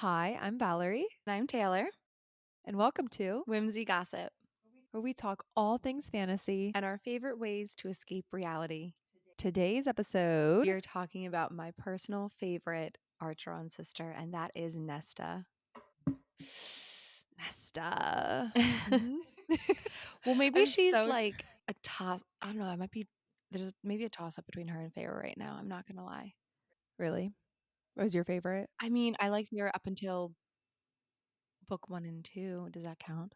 Hi, I'm Valerie, And I'm Taylor, and welcome to Whimsy Gossip, where we talk all things fantasy. and our favorite ways to escape reality. Today's We episode, are talking about my personal favorite Archeron sister, and that is Nesta. Nesta. Well, Mhm. maybe I'm she's so like a toss. I don't know. It might be, there's maybe a toss up between her and Feyre right now. I'm not going to lie. really. What was your favorite? I mean, I like Feyre up until book 1 and 2. Does that count?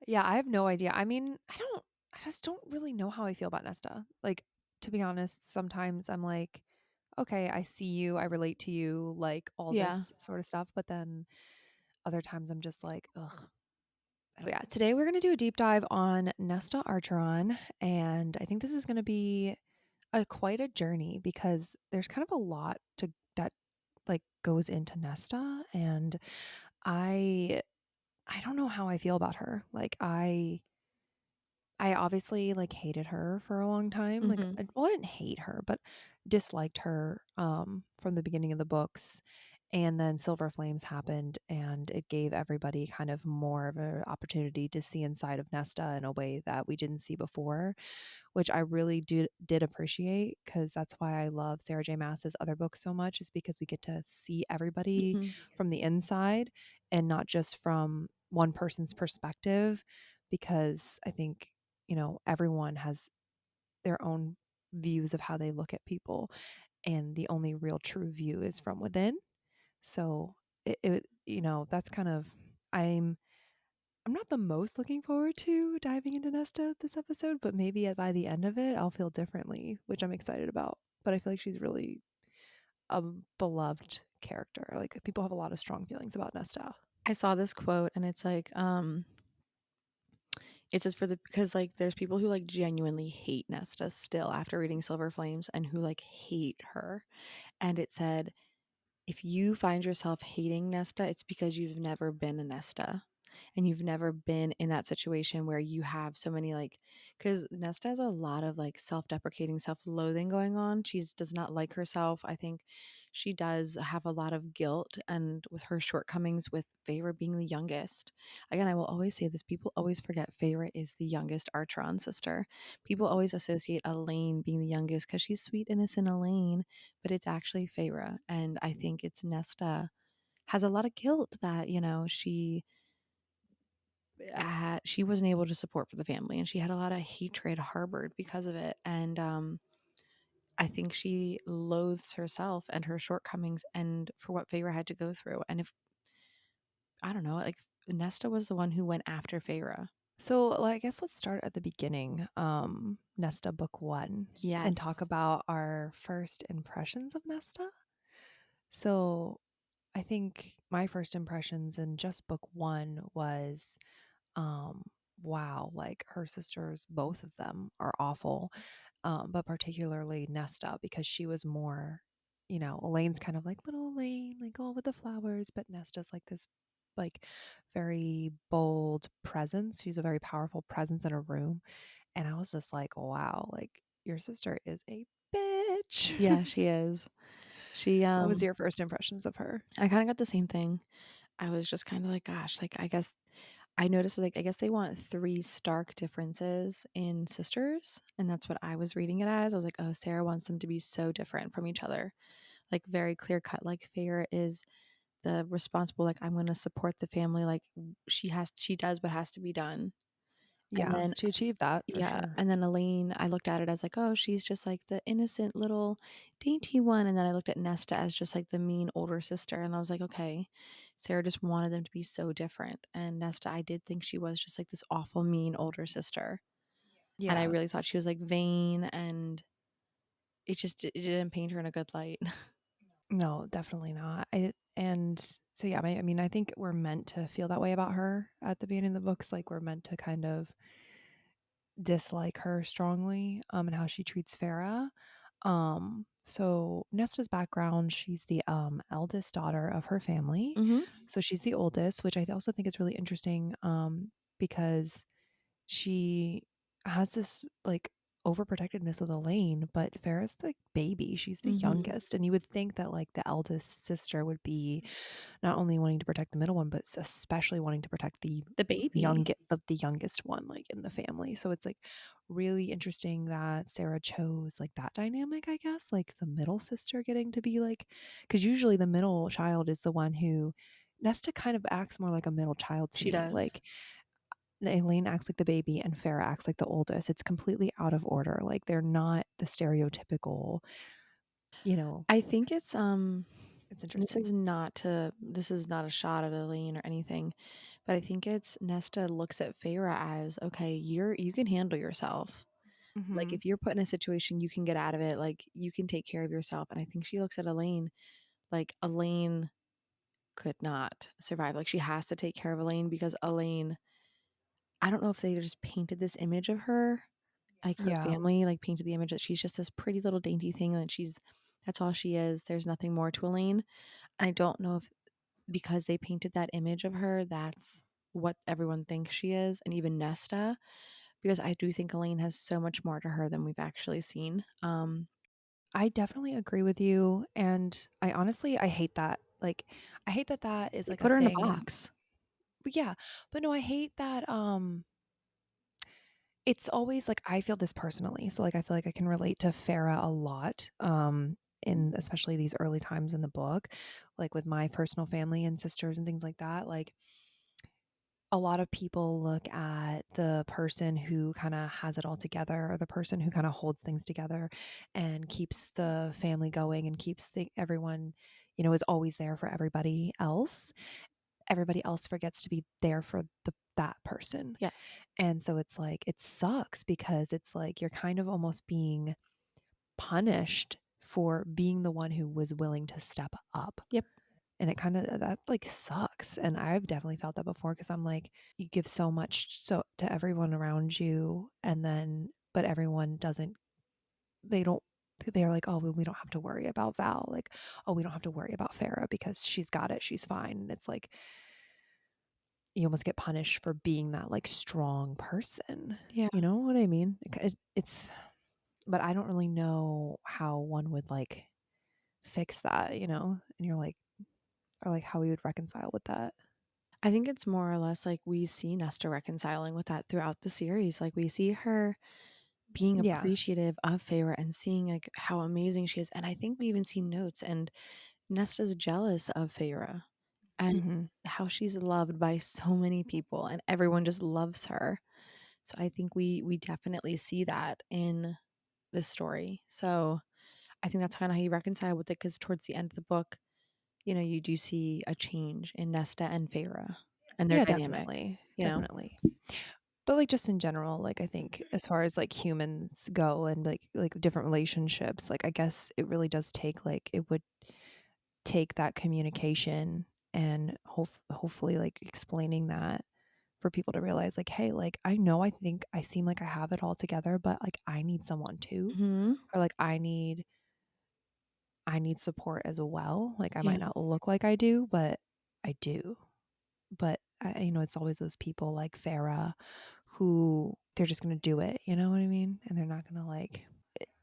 Yeah, I have no idea. I just don't really know how I feel about Nesta. Like, to be honest, sometimes I'm like, okay, I see you, I relate to you, like all Yeah. this sort of stuff. But then other times I'm just like, ugh. Yeah, today we're going to do a deep dive on Nesta Archeron, and I think this is going to be quite a journey because there's kind of a lot to that like goes into Nesta, and I I don't know how I feel about her. I obviously like hated her for a long time. Hmm. Well, I didn't hate her, but disliked her from the beginning of the books. And then Silver Flames happened, and it gave everybody kind of more of an opportunity to see inside of Nesta in a way that we didn't see before, which I really did appreciate, because that's why I love Sarah J. Maas's other books so much, is because we get to see everybody Hmm. from the inside and not just from one person's perspective, because I think, everyone has their own views of how they look at people, and the only real true view is from within. So that's kind of I'm not the most looking forward to diving into Nesta this episode, but maybe by the end of it, I'll feel differently, which I'm excited about. But I feel like she's really a beloved character. Like, people have a lot of strong feelings about Nesta. I saw this quote, and it's like, it says because like there's people who like genuinely hate Nesta still after reading Silver Flames and who like hate her. And it said, if you find yourself hating Nesta, it's because you've never been a Nesta and you've never been in that situation where you have so many like, because Nesta has a lot of like self-deprecating, self-loathing going on. She does not like herself. I think she does have a lot of guilt, and with her shortcomings with Feyre being the youngest. Again, I will always say this, people always forget Feyre is the youngest Archeron sister. People always associate Elaine being the youngest because she's sweet, innocent Elaine, but it's actually Feyre. And I think it's Nesta has a lot of guilt that, she wasn't able to support for the family, and she had a lot of hatred harbored because of it. And I think she loathes herself and her shortcomings and for what Feyre had to go through. And if I don't know, like Nesta was the one who went after Feyre. So, I guess let's start at the beginning, Nesta book 1, and Yes. talk about our first impressions of Nesta. So, I think my first impressions in just book 1 was, um, wow, like, her sisters, both of them are awful, but particularly Nesta, because she was more, Elaine's kind of like little Elaine, like, all with the flowers, but Nesta's like this, like, very bold presence. She's a very powerful presence in a room, and I was just like, wow, like, your sister is a bitch. Yeah, she is. She What was your first impressions of her? I kind of got the same thing. I was just kind of like, gosh, like I guess I noticed, like, I guess they want three stark differences in sisters. And that's what I was reading it as. I was like, oh, Sarah wants them to be so different from each other, like very clear cut. Like, Feyre is the responsible, like, I'm going to support the family. Like, she does what has to be done. And Yeah, then, she achieved that for yeah. sure. And then Elaine, I looked at it as like, oh, she's just like the innocent little dainty one. And then I looked at Nesta as just like the mean older sister. And I was like, okay, Sarah just wanted them to be so different. And Nesta, I did think she was just like this awful, mean older sister. And I Yeah. really thought she was like vain, and it didn't paint her in a good light. No, definitely not. And so yeah, I think we're meant to feel that way about her at the beginning of the books. Like, we're meant to kind of dislike her strongly, and how she treats Farah. So Nesta's background, she's the eldest daughter of her family. Hmm. So she's the oldest, which I also think is really interesting, because she has this like overprotectiveness with Elaine, but Farrah's the baby. She's the Mhm. youngest. And you would think that like the eldest sister would be not only wanting to protect the middle one, but especially wanting to protect The baby. the youngest one like in the family. So it's like really interesting that Sarah chose like that dynamic, I guess, like the middle sister getting to be like, because usually the middle child is the one who Nesta kind of acts more like a middle child to She me. does. Like Elaine acts like the baby and Farrah acts like the oldest. It's completely out of order. Like they're not the stereotypical, you know, I think it's this interesting. is not a shot at Elaine or anything, but I think it's Nesta looks at Feyre as, okay, you can handle yourself. Like Hmm. if you're put in a situation, you can get out of it. Like you can take care of yourself. And I think she looks at Elaine like Elaine could not survive. Like she has to take care of Elaine because Elaine, I don't know if they just painted this image of her, like her Yeah. family, like painted the image that she's just this pretty little dainty thing and that that's all she is. There's nothing more to Elaine. And I don't know if because they painted that image of her, that's what everyone thinks she is, and even Nesta, because I do think Elaine has so much more to her than we've actually seen. I definitely agree with you. And I honestly, I hate that. Like, I hate that that is They like a put her in a thing. box. But yeah, but no, I hate that. It's always like I feel this personally. So like I feel like I can relate to Farah a lot. In especially these early times in the book, like with my personal family and sisters and things like that. Like a lot of people look at the person who kind of has it all together or the person who kind of holds things together and keeps the family going and keeps everyone, is always there for everybody else. Everybody else forgets to be there for that person. Yes. And so it's like it sucks because it's like you're kind of almost being punished for being the one who was willing to step up. Yep. And it kind of that like sucks. And I've definitely felt that before because I'm like, you give so much so to everyone around you, and then but everyone doesn't. They don't. They're like, oh, well, we don't have to worry about Val. Like, oh, we don't have to worry about Farah because she's got it. She's fine. And it's like you almost get punished for being that like strong person. Yeah. You know what I mean? It's, but I don't really know how one would like fix that. And you're like, or like how we would reconcile with that. I think it's more or less like we see Nesta reconciling with that throughout the series. Like we see her being Yeah. appreciative of Feyre and seeing like how amazing she is. And I think we even see notes and Nesta's jealous of Feyre and Hmm. how she's loved by so many people and everyone just loves her. So I think we definitely see that in this story. So I think that's kind of how you reconcile with it because towards the end of the book, you do see a change in Nesta and Feyre and their Yeah, dynamic, definitely. you know? Definitely. But like just in general, like I think as far as like humans go and like different relationships, like I guess it really does take like it would take that communication and hopefully like explaining that for people to realize like hey, like I know I think I seem like I have it all together, but like I need someone too, Mhm. or like I need support as well. Like I Yeah. might not look like I do, but I do. But it's always those people like Farah who they're just going to do it. You know what I mean? And they're not going to like,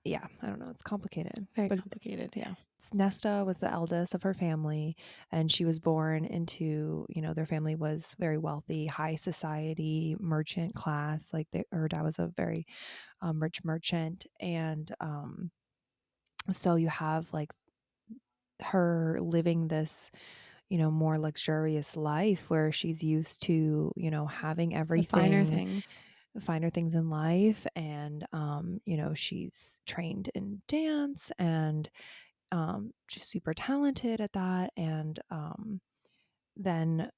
yeah, I don't know. It's complicated. Very But complicated, yeah. Nesta was the eldest of her family, and she was born into, their family was very wealthy, high society, merchant class. Like her dad was a very rich merchant. And so you have like her living this more luxurious life where she's used to, having The finer everything, things. finer things in life. And, she's trained in dance and she's super talented at that. And then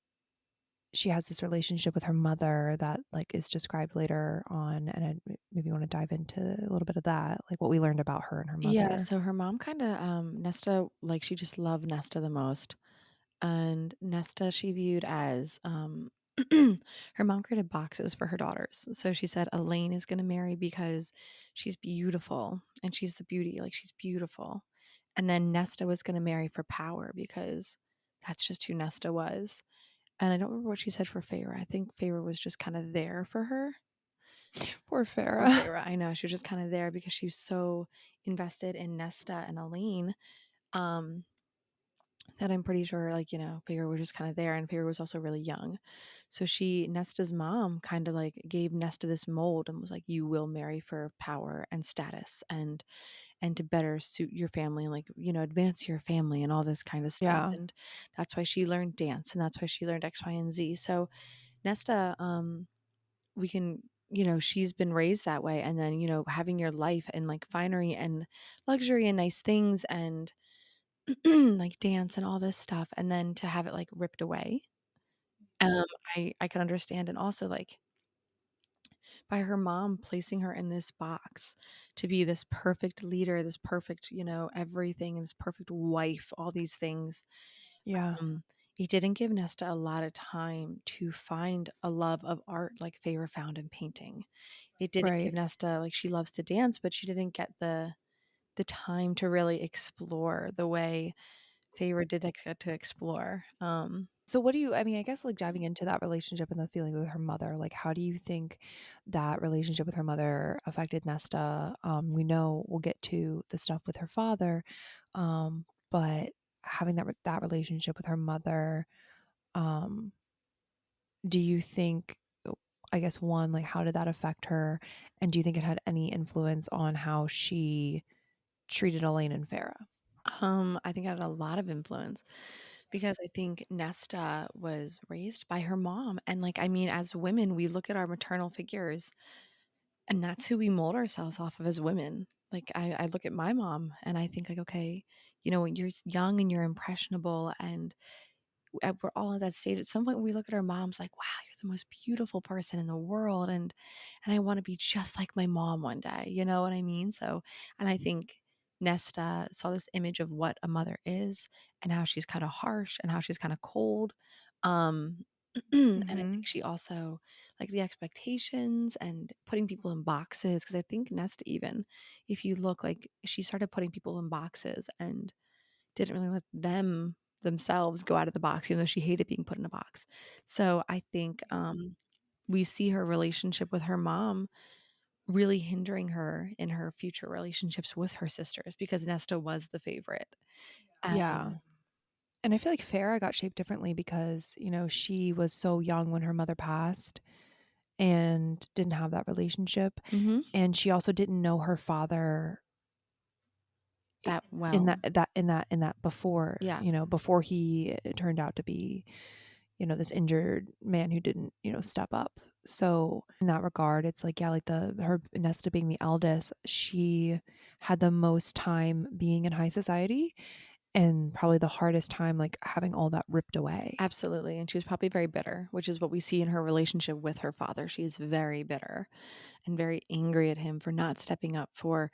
she has this relationship with her mother that like is described later on. And maybe want to dive into a little bit of that, like what we learned about her and her Yeah, mother. so her mom kinda, Nesta, like, she just loved Nesta the most, and Nesta she viewed as, her mom created boxes for her daughters. So she said, "Elaine is gonna marry because she's beautiful, and she's the beauty, like, she's beautiful." And then Nesta was gonna marry for power because that's just who Nesta was. And I don't remember what she said for Feyre. I think Feyre was just kinda there for her. Poor Poor Farrah. Feyre, I know, she was just kinda there because she was so invested in Nesta and Elaine, um, that I'm pretty sure, like, Feyre was just kinda there, and Feyre was also really young. So Nesta's mom kinda, like, gave Nesta this mold and was like, "You will marry for power and status and to better suit your family and, like, advance your family and all this kind of stuff," Yeah. and that's why she learned dance, and that's why she learned X, Y, and Z. So Nesta, we can she's been raised that way, and then, having your life and, like, finery and luxury and nice things and like dance and all this stuff, and then to have it, like, ripped away. Um, I can understand, and also, like, by her mom placing her in this box to be this perfect leader, this perfect, everything, and this perfect wife, all these things. Yeah. Um, it didn't give Nesta a lot of time to find a love of art like Feyre found in painting. It didn't give Right. Nesta, like, she loves to dance, but she didn't get the time to really explore the way Feyre did get to explore. So what do you I mean, I guess, like, diving into that relationship and the feeling with her mother, like, how do you think that relationship with her mother affected Nesta? We know we'll get to the stuff with her father, but having that relationship with her mother, um, do you think I guess, 1, like, how did that affect her? And do you think it had any influence on how she treated Elaine and Farrah? I think it had a lot of influence because I think Nesta was raised by her mom. And, like, I mean, as women, we look at our maternal figures, and that's who we mold ourselves off of as women. Like, I look at my mom and I think, like, okay, when you're young and you're impressionable and we're all at that stage. At some point, we look at our moms like, "Wow, you're the most beautiful person in the world," and I want to be just like my mom one day. You know what I mean? So, and I think Nesta saw this image of what a mother is and how she's kind of harsh and how she's kind of cold. Um, and I think Mhm. she also like the expectations and putting people in boxes because I think Nesta even, if you look like she started putting people in boxes and didn't really let themselves go out of the box, even though she hated being put in a box. So I think, we see her relationship with her mom really hindering her in her future relationships with her sisters because Nesta was the favorite. Yeah. Um And I feel like Farrah got shaped differently because, she was so young when her mother passed and didn't have that relationship, Mhm. and she also didn't know her father I That in well. that before, Yeah, before he turned out to be, this injured man who didn't, step up. So, in that regard, it's like, yeah, like her Nesta being the eldest, she had the most time being in high society and probably the hardest time, like, having all that ripped away. absolutely, and she was probably very bitter, which is what we see in her relationship with her father. She is very bitter and very angry at him for not stepping up for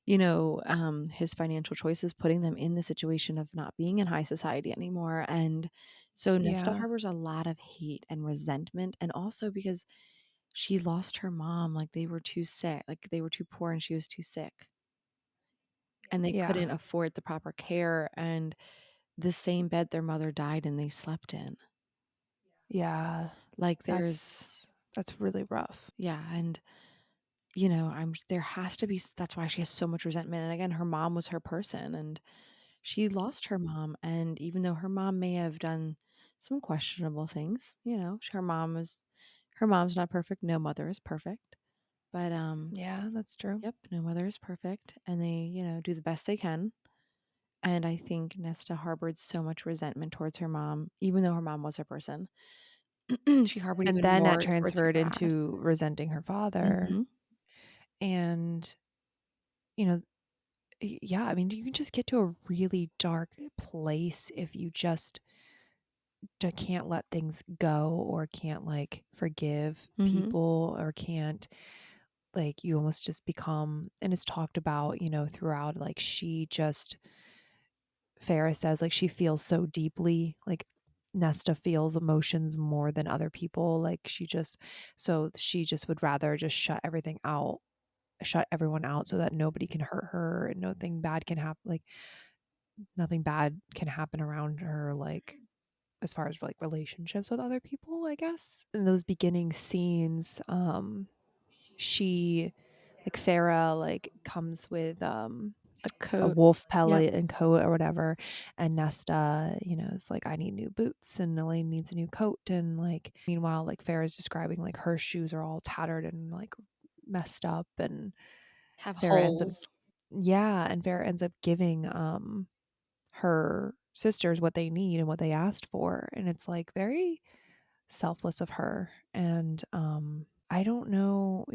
his financial choices, putting them in the situation of not being in high society anymore. And so Nesta Yeah. harbors a lot of hate and resentment. And also because she lost her mom, like they were too sick, like they were too poor and she was too sick. And they Yeah. couldn't afford the proper care and the same bed their mother died in, they slept in. Yeah. Like there's, That's really rough. yeah. And there has to be that's why she has so much resentment, and again, her mom was her person, and she lost her mom, and even though her mom may have done some questionable things, her mom's not perfect, no mother is perfect, but, Yeah, that's true. yep, no mother is perfect, and they, do the best they can, and I think Nesta harbored so much resentment towards her mom, even though her mom was her person. She harbored And even then that more towards her transferred dad. into resenting her father. Mhm. And, you know, yeah, I mean, you can just get to a really dark place if you just can't let things go or can't like forgive Mhm. people or can't like you almost just become and it's talked about, throughout like she just Farrah says like she feels so deeply like Nesta feels emotions more than other people like she just would rather just shut everyone out so that nobody can hurt her and nothing bad can happen around her like as far as like relationships with other people, I guess. In those beginning scenes, she like Farah like comes with A a coat. wolf Yep. pellet and coat or whatever. And Nesta, is like, I need new boots and Elaine needs a new coat. And like, meanwhile, like Farah's describing like her shoes are all tattered and like messed up. And Have Farah ends up, holes. yeah. And Farah ends up giving her sisters what they need and what they asked for. And it's like very selfless of her. And I don't know,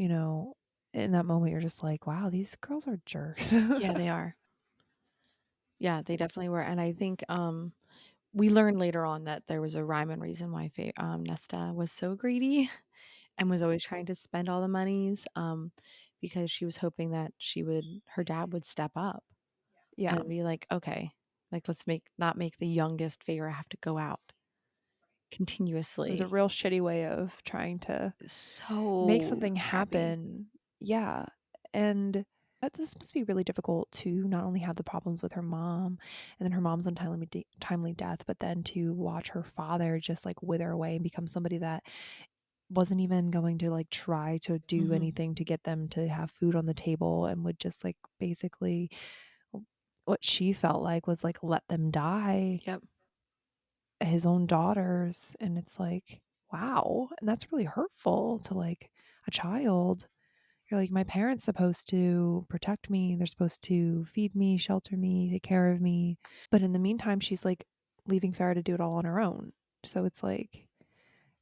in that moment, you're just like, wow, these girls are jerks. Yeah, they are. Yeah, they definitely were, and I think, we learned later on that there was a rhyme and reason why Nesta was so greedy and was always trying to spend all the monies, because she was hoping that her dad would step up Yeah. and be like, "Okay, like, let's not make the youngest Feyre have to go out It was a continuously." real shitty way of trying to make So something crappy. happen. Yeah. And that this must be really difficult to not only have the problems with her mom and then her mom's timely death, but then to watch her father just like wither away and become somebody that wasn't even going to like try to do Mhm. anything to get them to have food on the table and would just like basically what she felt like was like let them die, Yep. his own daughters. And it's like, wow. And that's really hurtful to like a child. You're like, my parents supposed to protect me. They're supposed to feed me, shelter me, take care of me. But in the meantime, she's like leaving Farah to do it all on her own. So it's like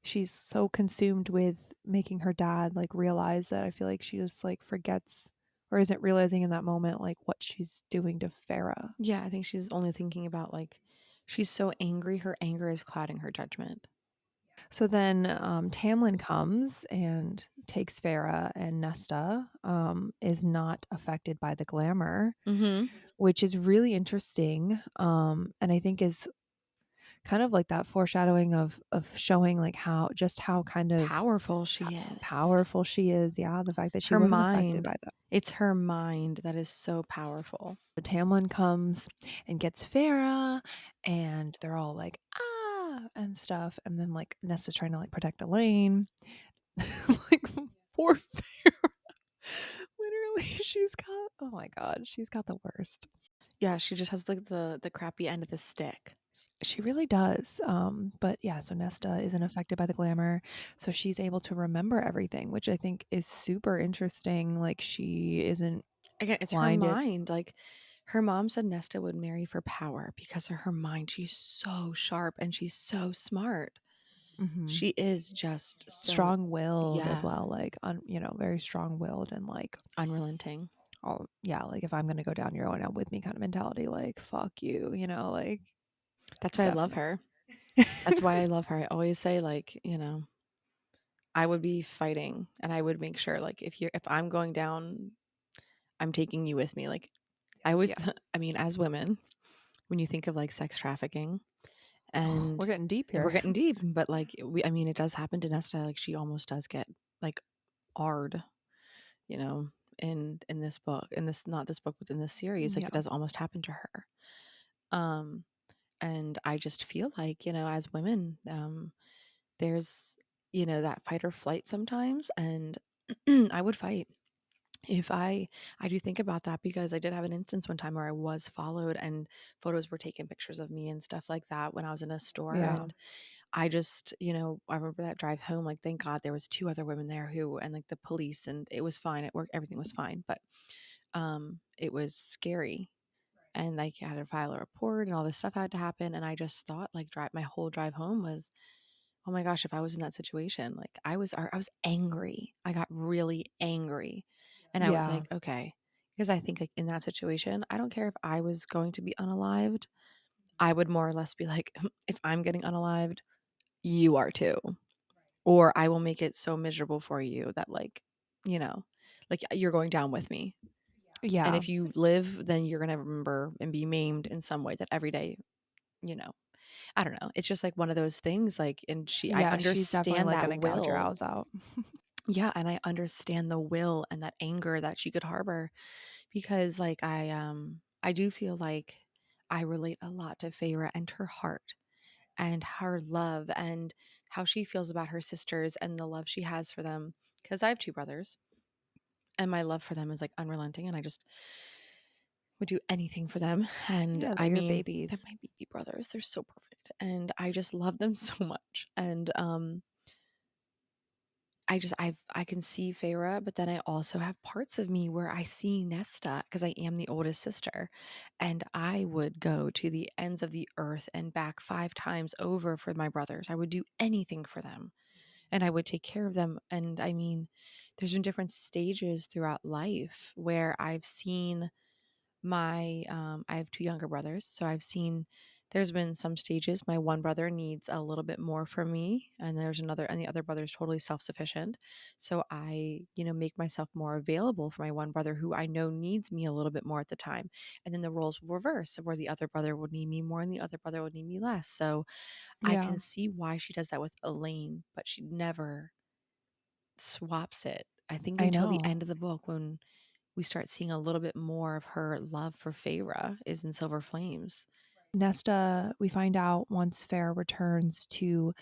she's so consumed with making her dad like realize that I feel like she just like forgets or isn't realizing in that moment like what she's doing to Farah. Yeah, I think she's only thinking about, like, she's so angry, her anger is clouding her judgment. So then Tamlin comes and takes Farah, and Nesta is not affected by the glamour, Mhm. which is really interesting. And I think is kind of like that foreshadowing of showing like how kind of Powerful she is. powerful she is. Yeah, the fact that she Her wasn't affected mind. by that. It's her mind that is so powerful. Tamlin comes and gets Farah, and they're all like and stuff, and then like Nesta's trying to like protect Elaine. Like poor Farah. Literally, she's got oh my god, she's got the worst. Yeah, she just has, like, the crappy end of the stick. She really does. But yeah, so Nesta isn't affected by the glamour, so she's able to remember everything, which I think is super interesting. Like she isn't Again, it's her blinded. mind, like, her mom said Nesta would marry for power because of her mind. She's so sharp and she's so smart. Hmm. She is just so Strong-willed as yeah, well, like very strong-willed and like unrelenting. oh yeah, like if I'm gonna go down, you're going down with me kind of mentality. Like fuck you, like That's why I love definitely. her. That's why I love her. I always say, like, I would be fighting and I would make sure, like, if I'm going down, I'm taking you with me. Like, I always Yeah. I mean, as women, when you think of, like, sex trafficking Oh, and we're getting deep we're here. getting deep, but, like, I mean, it does happen to Nesta, like, she almost does get, like, ard, you know, in this book in this not this book, but in this series, like, it Yeah. does almost happen to her. Um, and I just feel like, as women, there's, that fight or flight sometimes, and I would fight. If I do think about that because I did have an instance one time where I was followed and photos were taken, pictures of me and stuff like that when I was in a store, Yeah. and I just, I remember that drive home, like, thank God there was 2 other women there and, like, the police, and it was fine, it worked, everything was fine, but, it was scary, and, like, I had to file a report and all this stuff had to happen, and I just thought, like, my whole drive home was, "Oh my gosh, if I was in that situation," like, I was angry. I got really angry, and I was Yeah. like, "Okay," because I think, like, in that situation, I don't care if I was going to be unalived, I would more or less be like, "If I'm getting unalived, you are too, or I will make it so miserable for you that, you know, you're going down with me, and Yeah. if you live, then you're gonna remember and be maimed in some way that every day, you know." I don't know. It's just, like, one of those things, like, and I Yeah, she's definitely understand like that gonna gouge your will. eyes out. Yeah, and I understand the will and that anger that she could harbor because, like, I do feel like I relate a lot to Feyre and her heart and her love and how she feels about her sisters and the love she has for them. Because I have 2 brothers, and my love for them is like unrelenting, and I just would do anything for them. And Yeah, they're I your mean, they're babies. my baby brothers. They're so perfect. And I just love them so much. And I can see Feyre, but then I also have parts of me where I see Nesta because I am the oldest sister. And I would go to the ends of the earth and back 5 times over for my brothers. I would do anything for them and I would take care of them. And I mean, there's been different stages throughout life where I've seen I have 2 younger brothers, so I've seen there's been some stages my one brother needs a little bit more from me, and the other brother is totally self-sufficient. So I, make myself more available for my one brother who I know needs me a little bit more at the time. And then the roles will reverse where the other brother would need me more and the other brother would need me less. So I Yeah, can see why she does that with Elaine, but she never swaps it. I think I until the know. end of the book when we start seeing a little bit more of her love for Feyre is in Silver Flames. Nesta, we find out once Farah returns to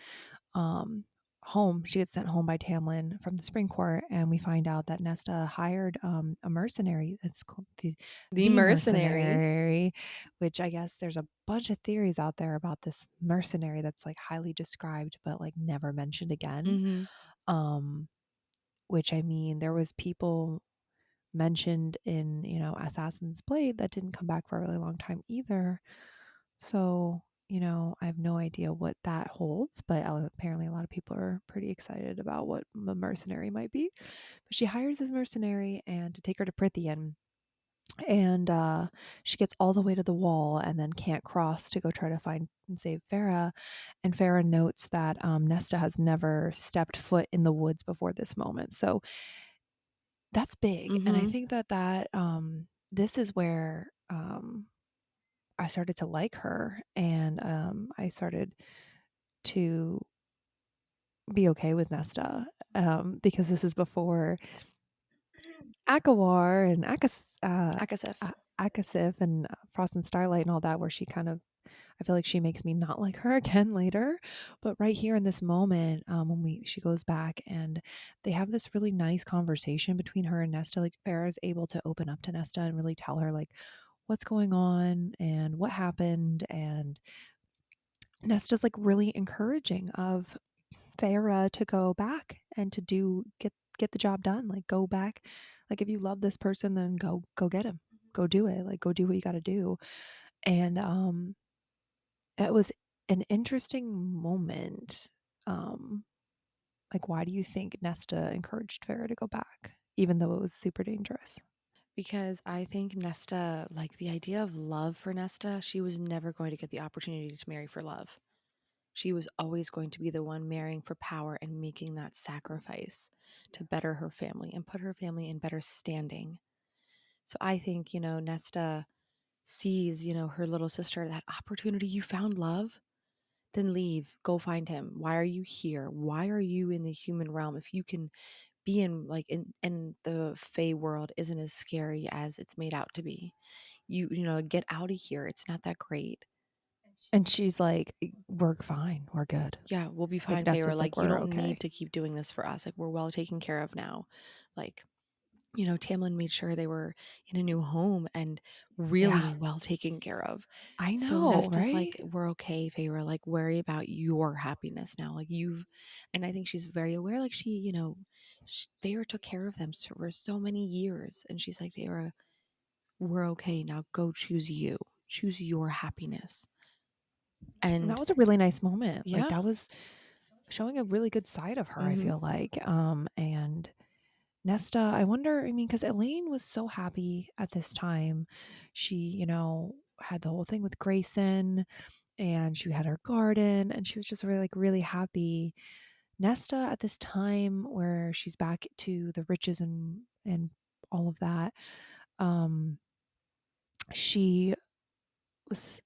um, home, she gets sent home by Tamlin from the Spring Court, and we find out that Nesta hired a mercenary. That's called The the mercenary. mercenary, which I guess there's a bunch of theories out there about this mercenary that's like highly described but like never mentioned again. Mhm. Um, which I mean, there was people mentioned in Assassin's Blade that didn't come back for a really long time either. So, I have no idea what that holds, but apparently a lot of people are pretty excited about what the mercenary might be. But she hires this mercenary and to take her to Prithian. And she gets all the way to the wall and then can't cross to go try to find and save Farah. And Farah notes that Nesta has never stepped foot in the woods before this moment. So that's big. And I Mhm. think that this is where I started to like her, and I started to be okay with Nesta, because this is before Akawar and Akasef. Akasif and Frost and Starlight and all that, where she kind of, I feel like she makes me not like her again later. But right here in this moment, when she goes back and they have this really nice conversation between her and Nesta, like Farah's able to open up to Nesta and really tell her like what's going on and what happened, and Nesta's like really encouraging of Farah to go back and to get the job done. Like go back. Like if you love this person, then go get him. Go do it. Like go do what you got to do. And it was an interesting moment. Um like why do you think Nesta encouraged Farah to go back even though it was super dangerous? Because I think Nesta, like the idea of love for Nesta, she was never going to get the opportunity to marry for love. She was always going to be the one marrying for power and making that sacrifice to better her family and put her family in better standing. So I think, Nesta sees, her little sister, that opportunity, you found love, then leave, go find him. Why are you here? Why are you in the human realm? If you can be in like in the Fey world isn't as scary as it's made out to be. Get out of here. It's not that great. And she's like, we're fine. We're good. Yeah, we'll be Like fine, Feyre. Nesta's like, Like you we're don't need okay. to keep doing this for us. Like we're well taken care of now. Like Tamlin made sure they were in a new home and Yeah. really well taken care of. I So know, Nesta's right? like, we're okay, Feyre. Like, worry about your happiness now. Like, and I think she's very aware. Like, Feyre took care of them for so many years. And she's like, Feyre, we're okay. Now go choose you, choose your happiness. And that And was a really nice moment. Like yeah, that was showing a really good side of her, I hmm feel like. And Nesta, I wonder, I mean, because Elaine was so happy at this time. She, had the whole thing with Grayson and she had her garden and she was just really like really happy. Nesta at this time where she's back to the riches and all of that, she was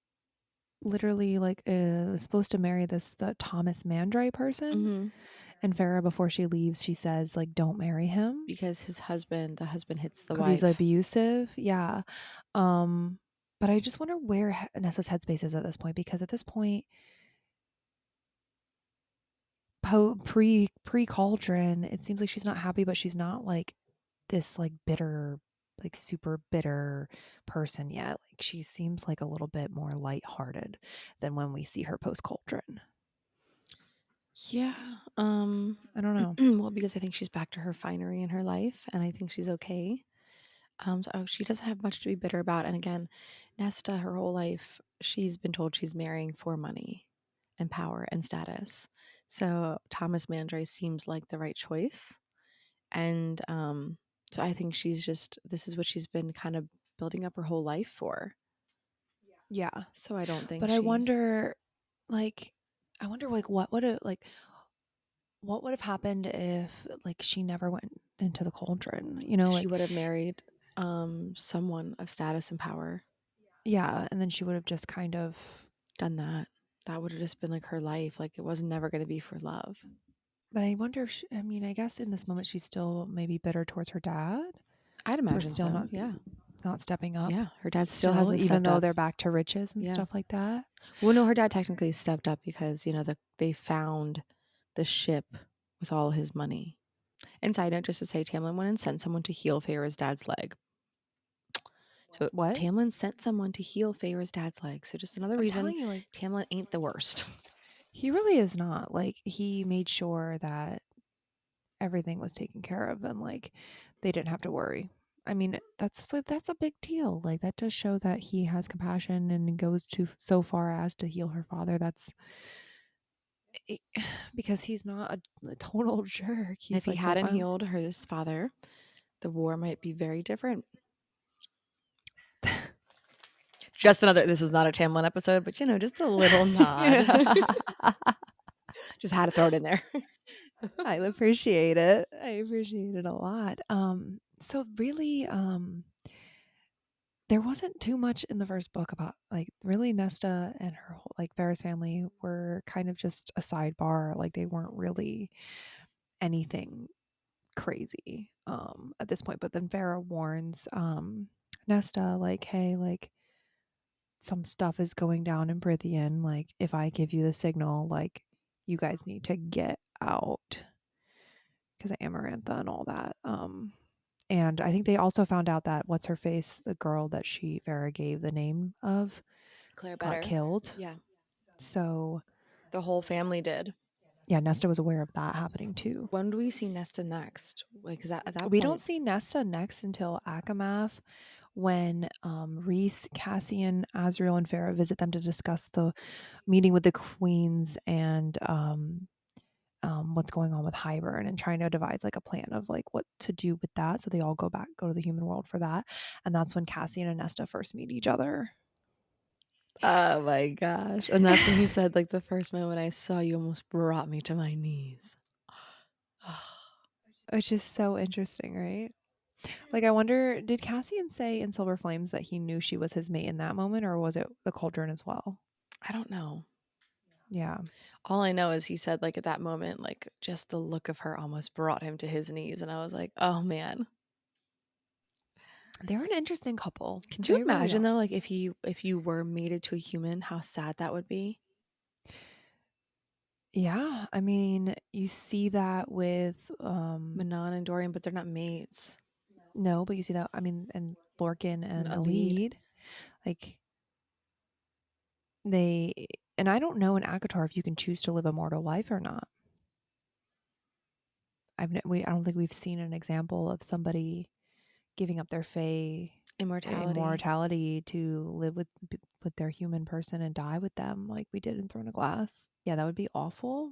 literally like supposed to marry the Thomas Mandray person. hmm And Farah, before she leaves, she says, like, don't marry him because the husband hits the because he's wife. abusive. Yeah. Um, but I just wonder where Nessa's headspace is at this point because at this point, pre Cauldron, it seems like she's not happy, but she's not like this like bitter, like super bitter person yet. Like she seems like a little bit more lighthearted than when we see her post Cauldron. Yeah. I don't know. Well, because I think she's back to her finery in her life, and I think she's okay. So she doesn't have much to be bitter about. And again, Nesta, her whole life, she's been told she's marrying for money and power and status. So Thomas Mandray seems like the right choice. And so I think she's just, this is what she's been kind of building up her whole life for. Yeah. So I don't think But I she, wonder, like, like what would have happened if like she never went into the cauldron? You know, she like would have married someone of status and power, yeah, and then she would have just kind of. done that. That would have just been like her life. Like it was never going to be for love. But I wonder if I mean, I guess in this moment she's still maybe bitter towards her dad I'd for imagine still so. Yeah. not stepping up Yeah. Her dad still still, hasn't even stepped though up. they're back to riches and Yeah. stuff like that. Well, no, her dad technically stepped up because, they found the ship with all his money. And side note, just to say, Tamlin went and sent someone to heal Feyre's dad's leg. So What? Tamlin sent someone to heal Feyre's dad's leg. So just another I'm reason telling you, like, Tamlin ain't the worst. he really is not. Like, he made sure that everything was taken care of and like they didn't have to worry. I mean, that's a big deal. Like that does show that he has compassion and goes to so far as to heal her father. That's because he's not a total jerk. And if He's he like, nope, hadn't I'm. healed his father, the war might be very different. Just another, this is not a Tamlin episode, but just a little nod. Just had to throw it in there. I appreciate it. I appreciate it a lot. So really, there wasn't too much in the first book about like really Nesta and her whole like Varys family were kind of just a sidebar. Like they weren't really anything crazy at this point. But then Vera warns Nesta like, hey, like some stuff is going down in Brithian. Like if I give you the signal, like you guys need to get out because of Amarantha and all that. And I think they also found out that what's her face, the girl that Vera gave the name of, Claire got better. killed. Yeah. So The whole family did. yeah, Nesta was aware of that happening too. When do we see Nesta next? Like, is that at that We don't point? see Nesta next until Akamath when Rhys, Cassian, Azriel, and Farah visit them to discuss the meeting with the queens and what's going on with Hybern and trying to devise like a plan of like what to do with that. So they all go to the human world for that. And that's when Cassian and Nesta first meet each other. Oh my gosh. And that's when he said, like, the first moment I saw you almost brought me to my knees. Which is so interesting, right? Like, I wonder, did Cassian say in Silver Flames that he knew she was his mate in that moment, or was it the Cauldron as well? I don't know. Yeah. All I know is he said, like, at that moment, like, just the look of her almost brought him to his knees. And I was like, oh man. They're an interesting couple. Could you They really imagine are. though, like if you were mated to a human, how sad that would be? Yeah. I mean, you see that with, Manon and Dorian, but they're not mates. no, but you see that, I mean, and Lorcan And and a lead. Alid, like, they, and I don't know in Akatar if you can choose to live a mortal life or not. I don't think we've seen an example of somebody giving up their Immortality. immortality to live with their human person and die with them like we did in Throne of Glass. Yeah, that would be awful.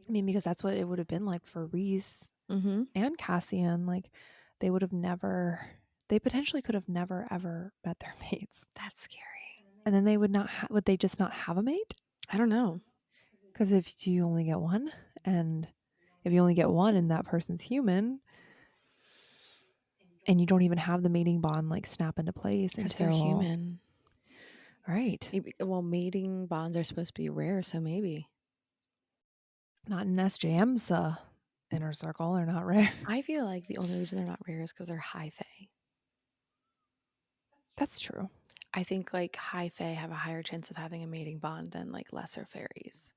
I mean, because that's what it would have been like for Reese Mm-hmm. and Cassian. Like they would have never, they potentially could have never ever met their mates, That's scary. and then they would not. Would they just not have a mate? I don't know. Because if you only get one, and if you only get one, and that person's human, and you don't even have the mating bond like snap into place Because they're until human. right. Maybe, well, mating bonds are supposed to be rare, so maybe. Not in SJM's inner circle. They're not rare. I feel like the only reason they're not rare is because they're high fae. That's true. I think like high fae have a higher chance of having a mating bond than like lesser fairies.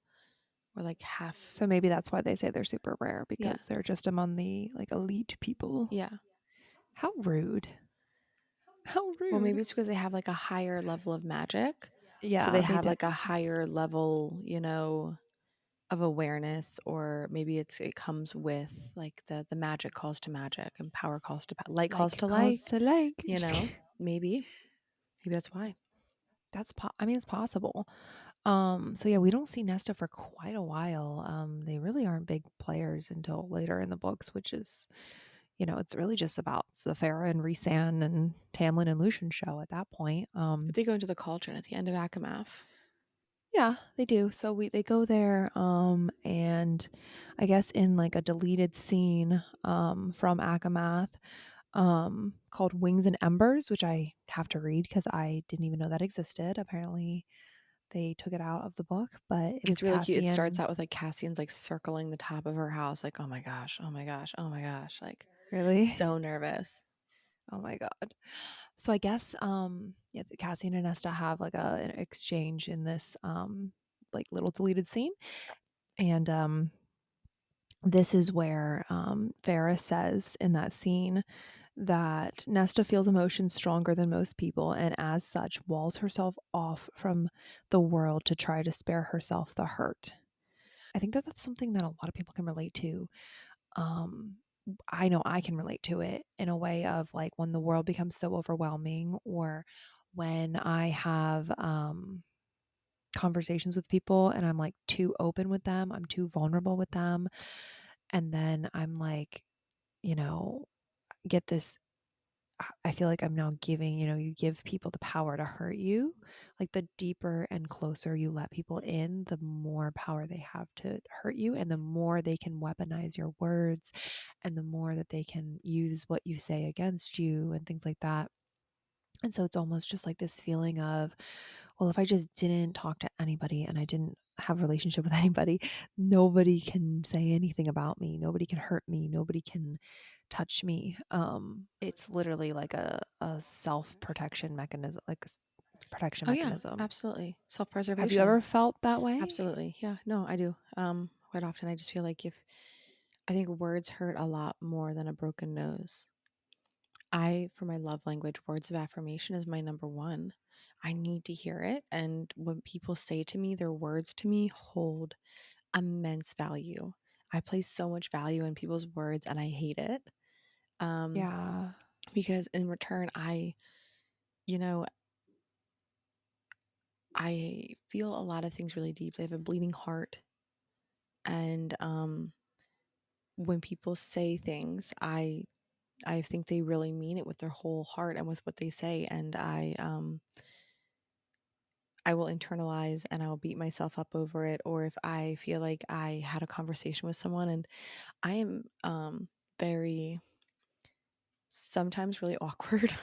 Or like half. So maybe that's why they say they're super rare Yeah. because they're just among the like elite people. Yeah. How rude. How Well, maybe rude. it's because they have, like, a higher level of magic, so they Yeah, they have, did. like, a higher level, of awareness, or maybe it comes with, like, the magic calls to magic and power calls to light calls Like to calls light, to like. you know? Maybe. Maybe that's why. I mean, it's possible. So yeah, we don't see Nesta for quite a while. They really aren't big players until later in the books, which is, it's really just about the Farah and Rhysand and Tamlin and Lucian show at that point. But they go into the cauldron at the end of Akamath. Yeah, they do. So they go there, and I guess in like a deleted scene, from Akamath, called Wings and Embers, which I have to read because I didn't even know that existed. Apparently, they took it out of the book, but it was It's really cute. It starts Cassian. out with, like, Cassian's, like, circling the top of her house, like, "Oh my gosh, oh my gosh, oh my gosh," like, Really? so nervous. Oh my god. So I guess, yeah, Cassian and Nesta have like an exchange in this, like little deleted scene, and this is where, Farrah says in that scene that Nesta feels emotions stronger than most people, and as such, walls herself off from the world to try to spare herself the hurt. I think that that's something that a lot of people can relate to. Um, I know I can relate to it in a way of like when the world becomes so overwhelming, or when I have conversations with people and I'm like too open with them, I'm too vulnerable with them. And then I'm like, you know, get this. I feel like I'm now giving, you give people the power to hurt you. Like the deeper and closer you let people in, the more power they have to hurt you, and the more they can weaponize your words, and the more that they can use what you say against you and things like that. And so it's almost just like this feeling of, well, if I just didn't talk to anybody and I didn't have a relationship with anybody, nobody can say anything about me. Nobody can hurt me. Nobody can touch me. It's literally like a self-protection mechanism, like protection Oh, yeah, mechanism. absolutely. Have you Self-preservation. ever felt that way? Absolutely. Yeah, no, I do. Quite often I just feel like if I think words hurt a lot more than a broken nose. For my love language, words of affirmation is my number one. I need to hear it. And when people say to me, their words to me hold immense value. I place so much value in people's words and I hate it. Um, Yeah. because in return, you know, I feel a lot of things really deeply. I have a bleeding heart. And when people say things, I think they really mean it with their whole heart and with what they say. And I will internalize and I'll beat myself up over it. Or if I feel like I had a conversation with someone and I am very sometimes really awkward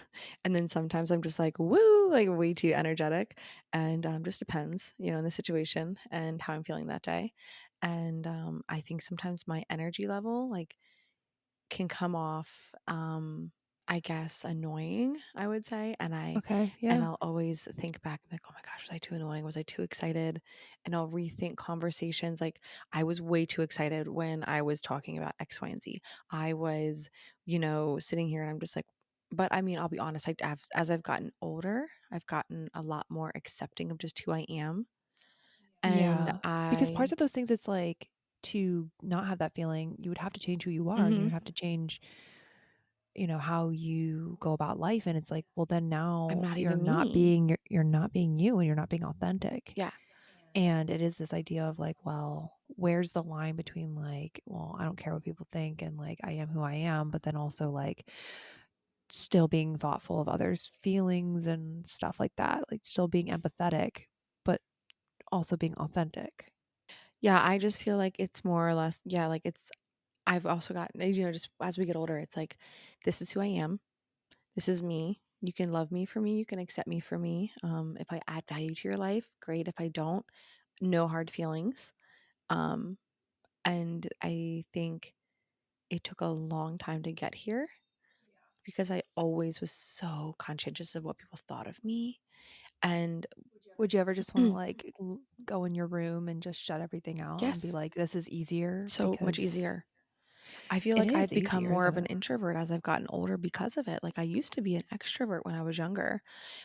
and then sometimes I'm just like woo, like way too energetic, and just depends, in the situation and how I'm feeling that day. And I think sometimes my energy level like can come off, I guess, annoying, I would say. Okay. And Yeah. I'll always think back, like, oh my gosh, was I too annoying? Was I too excited? And I'll rethink conversations. Like, I was way too excited when I was talking about X, Y, and Z. I was, sitting here and I'm just like, but I mean, I'll be honest, as I've gotten older, I've gotten a lot more accepting of just who I am. And Yeah. Because parts I, of those things, it's like to not have that feeling, you would have to change who you are, and you mhm, would have to change, how you go about life. And it's like, well, then I'm now not you're even not me. being you're not being you, and you're not being authentic. Yeah. And it is this idea of like, well, where's the line between like, well, I don't care what people think, and like I am who I am, but then also like still being thoughtful of others' feelings and stuff like that, like still being empathetic, but also being authentic. Yeah, I just feel like it's more or less, yeah, like I've also gotten, just as we get older, it's like, this is who I am. This is me. You can love me for me. You can accept me for me. If I add value to your life, great. If I don't, no hard feelings. Um, and I think it took a long time to get here because I always was so conscientious of what people thought of me. And Would you ever just want to like go in your room and just shut everything out and be yes, like, this is easier so much because easier. I feel It like is I've become easier, more isn't of an it? introvert as I've gotten older because of it. Like, I used to be an extrovert when I was younger.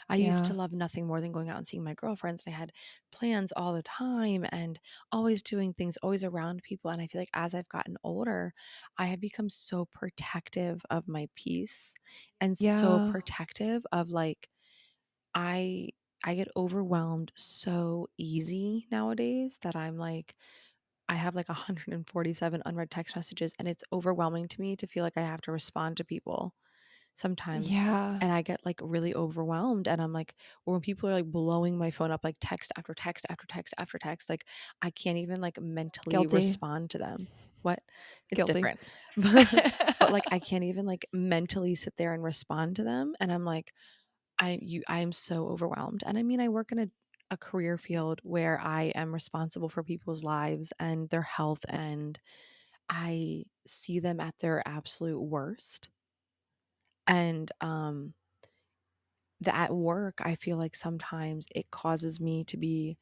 I used to Yeah. love nothing more than going out and seeing my girlfriends, and I had plans all the time and always doing things, always around people. And I feel like as I've gotten older, I have become so protective of my peace and so Yeah. protective of like, I I get overwhelmed so easy nowadays that I'm like, I have like 147 unread text messages, and it's overwhelming to me to feel like I have to respond to people sometimes. Yeah. And I get like really overwhelmed. And I'm like, or when people are like blowing my phone up, like text after text after text after text, like I can't even like mentally Guilty. respond to them. What? It's Guilty. different. But like I can't even like mentally sit there and respond to them. And I'm like, I am so overwhelmed. And I mean, I work in a career field where I am responsible for people's lives and their health, and I see them at their absolute worst. And the at work, I feel like sometimes it causes me to be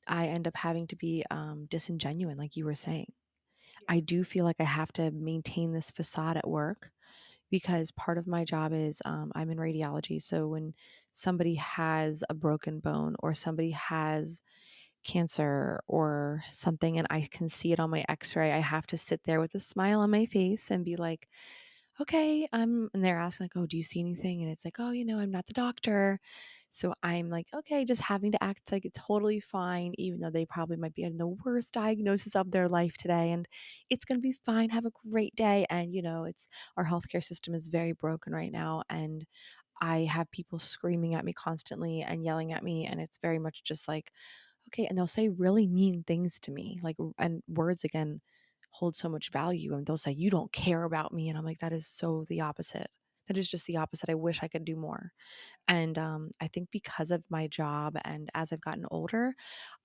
I end up having to be disingenuine, like you were saying. I do feel like I have to maintain this facade at work because part of my job is I'm in radiology. So when somebody has a broken bone or somebody has cancer or something and I can see it on my x-ray, I have to sit there with a smile on my face and be like, okay, and they're asking like, oh, do you see anything? And it's like, oh, I'm not the doctor. So I'm like, okay, just having to act like it's totally fine, even though they probably might be in the worst diagnosis of their life today. And it's going to be fine. Have a great day. And, it's our healthcare system is very broken right now. And I have people screaming at me constantly and yelling at me. And it's very much just like, okay. And they'll say really mean things to me, like, and words again hold so much value. And they'll say, you don't care about me. And I'm like, that is so the opposite. That is just the opposite. I wish I could do more. And I think because of my job and as I've gotten older,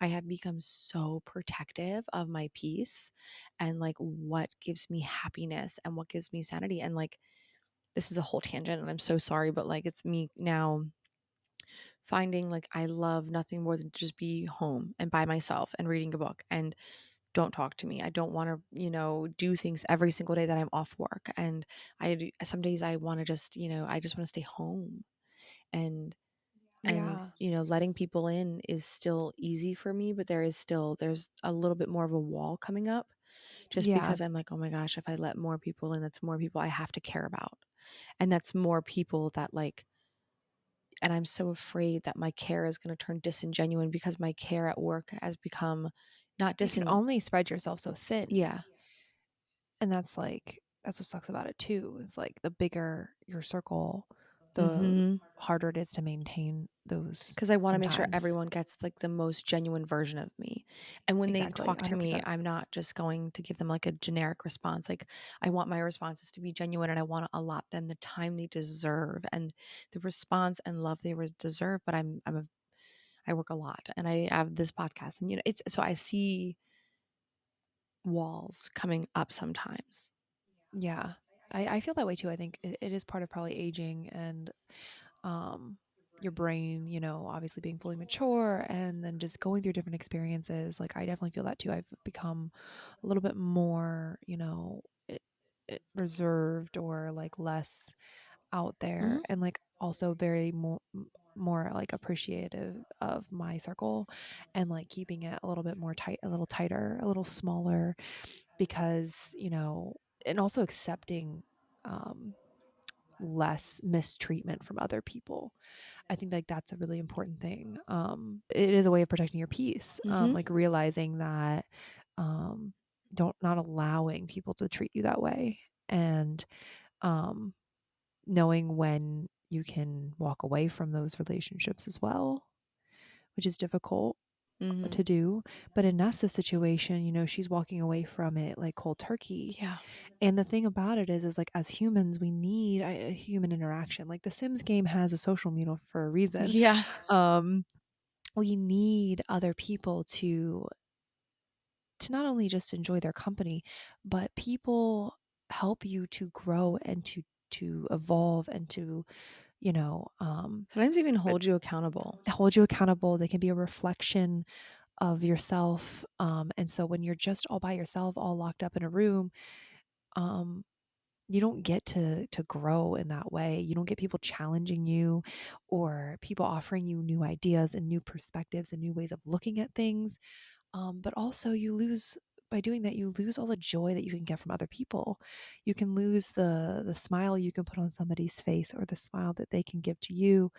I have become so protective of my peace and like what gives me happiness and what gives me sanity. And like, this is a whole tangent and I'm so sorry, but like, it's me now finding like I love nothing more than to just be home and by myself and reading a book and don't talk to me. I don't want to, do things every single day that I'm off work. And some days I want to just, I just want to stay home. And Yeah. letting people in is still easy for me, but there's a little bit more of a wall coming up just Yeah. because I'm like, oh my gosh, if I let more people in, that's more people I have to care about. And that's more people that like, and I'm so afraid that my care is going to turn disingenuine because my care at work has become not You can disin only spread yourself so thin. yeah. And that's what sucks about it too. Is like the bigger your circle, the Mhm. harder it is to maintain those Because I want to make sure sometimes. everyone gets like the most genuine version of me. And when they Exactly. talk to me, 100%. I'm not just going to give them like a generic response. Like I want my responses to be genuine and I want to allot them the time they deserve and the response and love they deserve. But I work a lot and I have this podcast and it's so I see walls coming up sometimes. Yeah. I feel that way too. I think it is part of probably aging and um your brain, obviously being fully mature and then just going through different experiences. Like I definitely feel that too. I've become a little bit more, reserved or like less out there Mhm. and like also very more like appreciative of my circle and like keeping it a little bit more tight, a little tighter, a little smaller because, and also accepting um less mistreatment from other people. I think like that's a really important thing. It is a way of protecting your peace. Mhm. Like realizing that um don't not allowing people to treat you that way and um knowing when you can walk away from those relationships as well, which is difficult Mhm. to do. But in Nessa's situation, she's walking away from it like cold turkey. Yeah. And the thing about it is like as humans, we need a human interaction. Like the Sims game has a social meter for a reason. Yeah. Um, we need other people to not only just enjoy their company, but people help you to grow and to evolve and to Sometimes even uh, hold you accountable. hold you accountable. They can be a reflection of yourself. And so when you're just all by yourself, all locked up in a room, um, you don't get to grow in that way. You don't get people challenging you or people offering you new ideas and new perspectives and new ways of looking at things. But also you lose by doing that, you lose all the joy that you can get from other people. You can lose the smile you can put on somebody's face or the smile that they can give to you.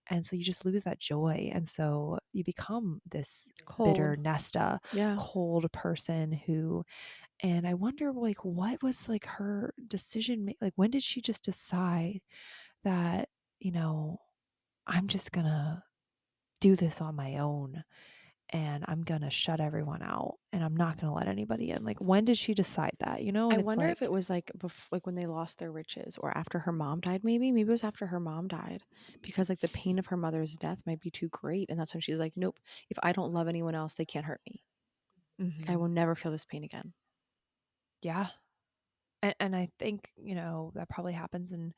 And so you just lose that joy. And so you become this bitter Cold. Nesta, Yeah. cold person who, and I wonder like what was like her decision like when did she just decide that, you know, I'm just gonna do this on my own and I'm gonna shut everyone out and I'm not gonna let anybody in. Like when did she decide that, you know? I And it's wonder if like, it was like like when they lost their riches or after her mom died, maybe. Maybe it was after her mom died because like the pain of her mother's death might be too great. And that's when she's like, nope, if I don't love anyone else, they can't hurt me. Like I mhm, will never feel this pain again. yeah. And I think, you know, that probably happens and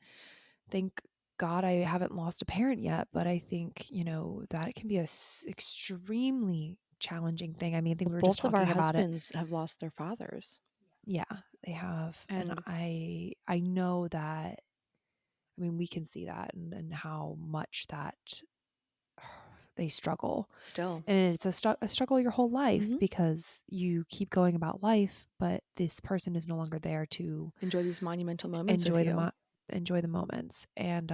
thank God I haven't lost a parent yet, but I think, you know, that can be a extremely challenging thing. I mean, I think we were just Both of our talking about it. husbands have lost their fathers. Yeah, they have. And And I know that, I mean, we can see that and how much that they struggle. still, And it's a struggle your whole life hmm because you keep going about life, but this person is no longer there to enjoy these monumental moments with enjoy the you. enjoy the moments. And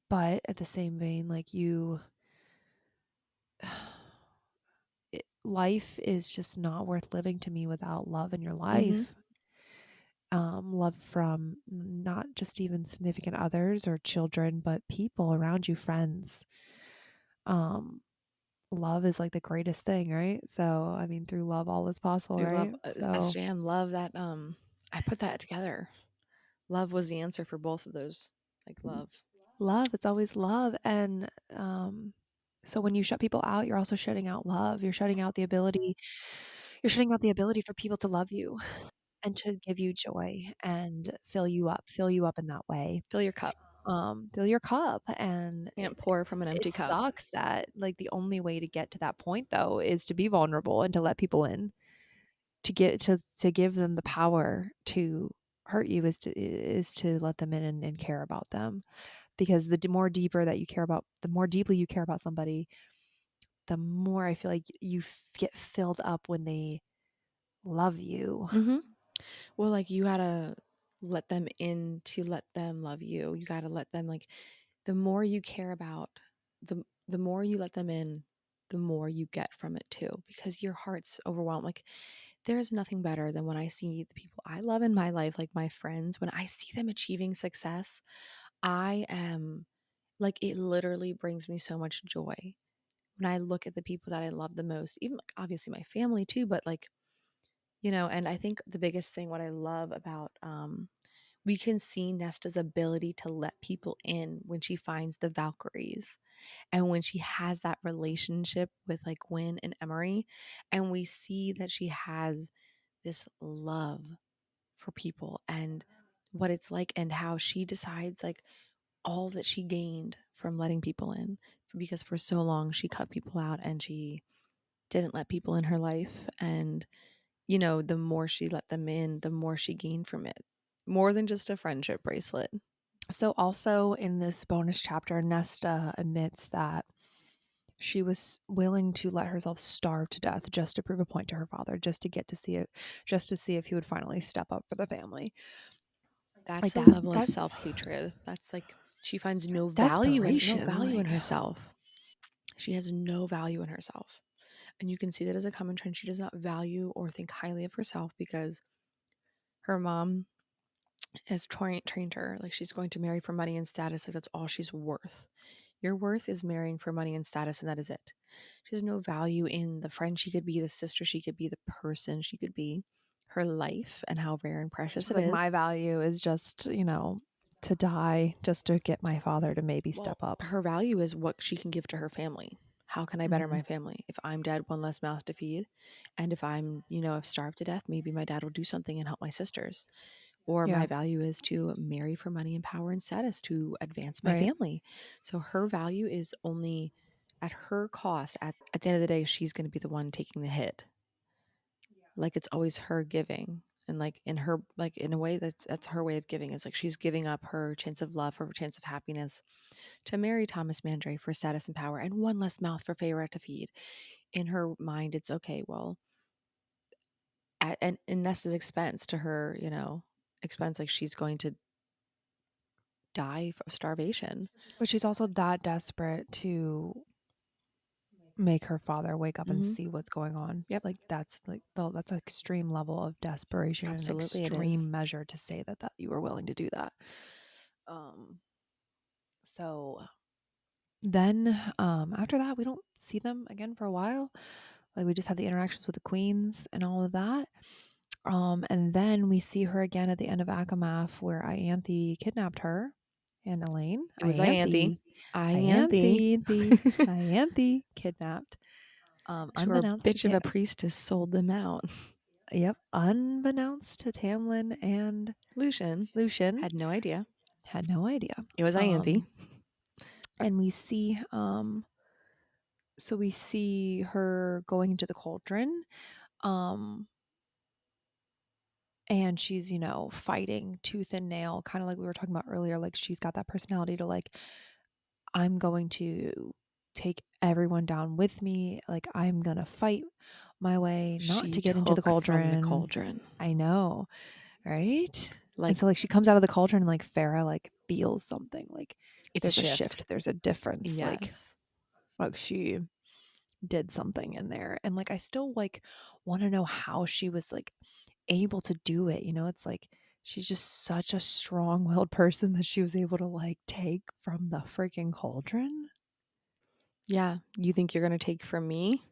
but at the same vein, like you life is just not worth living to me without love in your hmm life. Love from not just even significant others or children, but people around you, friends. Um, love is like the greatest thing, right? So, I mean, through love, all is possible, Through love, right? So, SJM, love that. I put that together. Love was the answer for both of those. Like love. love, it's always love. And so when you shut people out, you're also shutting out love. You're shutting out the ability for people to love you and to give you joy and fill you up in that way. Fill your cup. Fill your cup. And Can't pour from an it empty cup. sucks that like the only way to get to that point though is to be vulnerable and to let people in, to get to give them the power to hurt you is to let them in and care about them. Because more deeper that you care about, the more deeply you care about somebody, the more I feel like you get filled up when they love you. hmm Well, like you gotta let them in to let them love you. You gotta let them like the more you care about, the more you let them in, the more you get from it too, because your heart's overwhelmed. Like there's nothing better than when I see the people I love in my life, like my friends, when I see them achieving success, I am like it literally brings me so much joy. When I look at the people that I love the most, even like obviously my family too, but like and I think the biggest thing, what I love about, we can see Nesta's ability to let people in when she finds the Valkyries and when she has that relationship with like Gwen and Emery. And we see that she has this love for people and what it's like and how she decides like all that she gained from letting people in because for so long she cut people out and she didn't let people in her life and the more she let them in, the more she gained from it. More than just a friendship bracelet. So also in this bonus chapter, Nesta admits that she was willing to let herself starve to death just to prove a point to her father, just to get to see it, just to see if he would finally step up for the family. That's Like a level of that self-hatred. That's like she finds no desperation, value in like herself. She has no value in herself. And you can see that as a common trend. She does not value or think highly of herself because her mom has trained her like she's going to marry for money and status. Like that's all she's worth. Your worth is marrying for money and status, and that is it. She has no value in the friend she could be, the sister she could be, the person she could be, her life, and how rare and precious she's it like, my is. value is just, you know, to die just to get my father to maybe Well, step up. her value is what she can give to her family. How can I better Hmm. my family? If I'm dead, one less mouth to feed. And if I've starved to death, maybe my dad will do something and help my sisters. Or my Yeah, value is to marry for money and power and status to advance my right. family. So her value is only at her cost. At the end of the day, she's going to be the one taking the hit. like it's always her giving. And like in her, like in a way that's her way of giving, is like she's giving up her chance of love, her chance of happiness to marry Thomas Mandray for status and power and one less mouth for Feyre to feed. In her mind, it's okay. Well, at and in Nesta's expense, to her, expense, like she's going to die of starvation. But she's also that desperate to make her father wake up and Hmm. see what's going on. Yep, Like that's an extreme level of desperation and an absolutely, it is. extreme measure to say that you were willing to do that. Um, so then after that we don't see them again for a while. Like we just have the interactions with the queens and all of that. And then we see her again at the end of Akamath where Ianthe kidnapped her and Elaine. It was Ianthe. Ianthe. Ianthe kidnapped. Sure, Unbeknownst to bitch of a priestess sold them out. Yep, unbeknownst to Tamlin and Lucian Lucian, had no idea. had no idea. It was Ianthe. And we see, so we see her going into the cauldron, um, and she's, fighting tooth and nail, kind of like we were talking about earlier. Like she's got that personality to like, I'm going to take everyone down with me. Like I'm gonna fight my way, not She to get into the took from the cauldron. cauldron. I know. Right? And Like, so, like, she comes out of the cauldron and, like, Farah, like, feels something, like, it's a there's a shift. shift, there's a difference, Yes. like she did something in there, and, like, I still, like, wanna know how she was, like, able to do it, it's like, she's just such a strong-willed person that she was able to, like, take from the freaking cauldron. Yeah. You think you're going to take from me?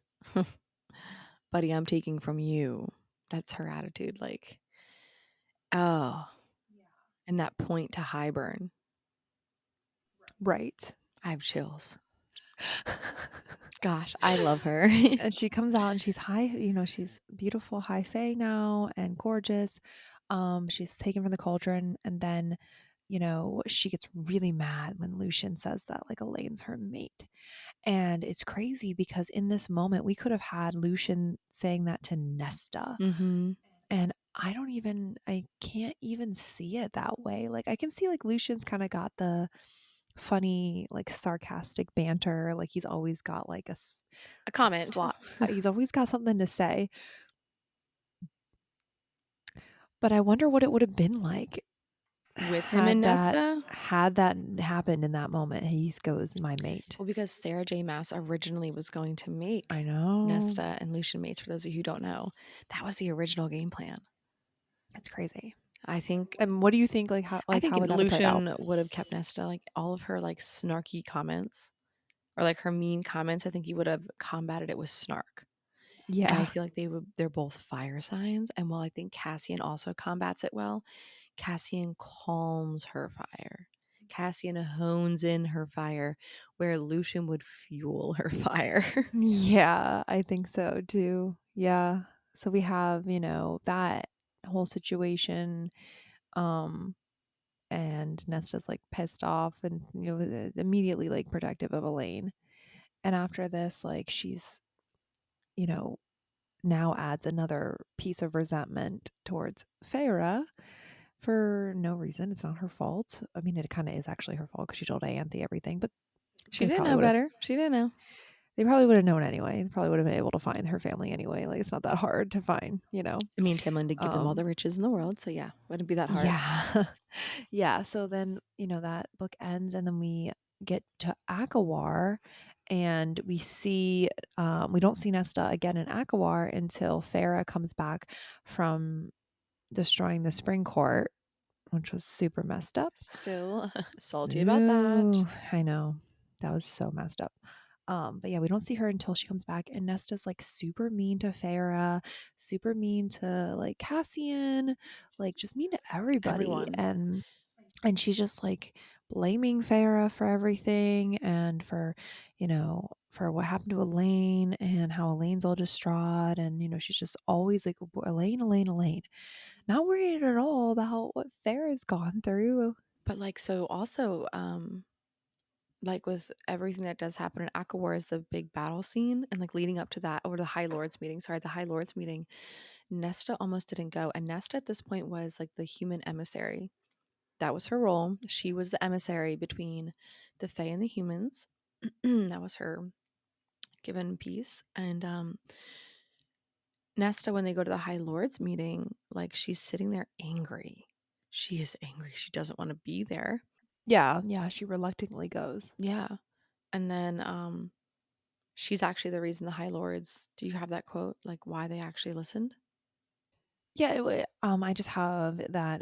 Buddy, I'm taking from you. That's her attitude. Like, oh, and that point to Highburn. Right. I have chills. Gosh, I love her. And she comes out and she's high, she's beautiful, high fae now and gorgeous. She's taken from the cauldron, and then, she gets really mad when Lucian says that like Elaine's her mate. And it's crazy because in this moment we could have had Lucian saying that to Nesta. Mm-hmm. And I can't even see it that way. Like I can see like Lucian's kind of got the funny, like sarcastic banter. Like he's always got like A a comment. slot. He's always got something to say. But I wonder what it would have been like With him and Nesta? had that happened in that moment. He goes, my mate. Well, because Sarah J. Maas originally was going to I make know. Nesta and Lucian mates, for those of you who don't know. That was the original game plan. It's crazy. I think And what do you think? I think How would that have played out? Lucian would have kept Nesta, like all of her like snarky comments or like her mean comments. I think he would have combated it with snark. And I Yeah. feel like they're both fire signs. And while I think Cassian also combats it well, Cassian calms her fire. Cassian hones in her fire, where Lucian would fuel her fire. Yeah, I think so too. Yeah. So we have, that whole situation. Um, and Nesta's like pissed off and, immediately like protective of Elaine. And after this, like she's, you know, now adds another piece of resentment towards Feyre for no reason. It's not her fault. I mean, it kind of is actually her fault because she told Ianthe everything, but She they didn't probably know would have. better. She didn't know. They probably would have known anyway. They probably would have been able to find her family anyway. Like it's not that hard to find. I mean, Timlin did give them all the Um, riches in the world, so yeah, wouldn't be that hard. yeah, yeah. So then that book ends, and then we get to Akawar, and we see we don't see Nesta again in Akawar until Farah comes back from destroying the spring court, which was super messed up. Still salty about that. So I know that was so messed up. But yeah, we don't see her until she comes back, and Nesta's like super mean to Farah, super mean to like Cassian, like just mean to everybody, Everyone. and she's just like blaming Farah for everything and for what happened to Elaine and how Elaine's all distraught, and she's just always like Elaine, Elaine, Elaine, not worried at all about what Farah's gone through. But like, so also, like with everything that does happen in Akawar is the big battle scene, and like leading up to that, or the High Lords meeting. Sorry, the High Lords meeting. Nesta almost didn't go. And Nesta at this point was like the human emissary. That was her role. She was the emissary between the Fae and the humans. That was her given piece. And Nesta, when they go to the High Lords meeting, like she's sitting there angry. She is angry. She doesn't want to be there. Yeah, yeah, she reluctantly goes. Yeah. And then she's actually the reason the High Lords, do you have that quote? Like why they actually listened? Yeah, I just have that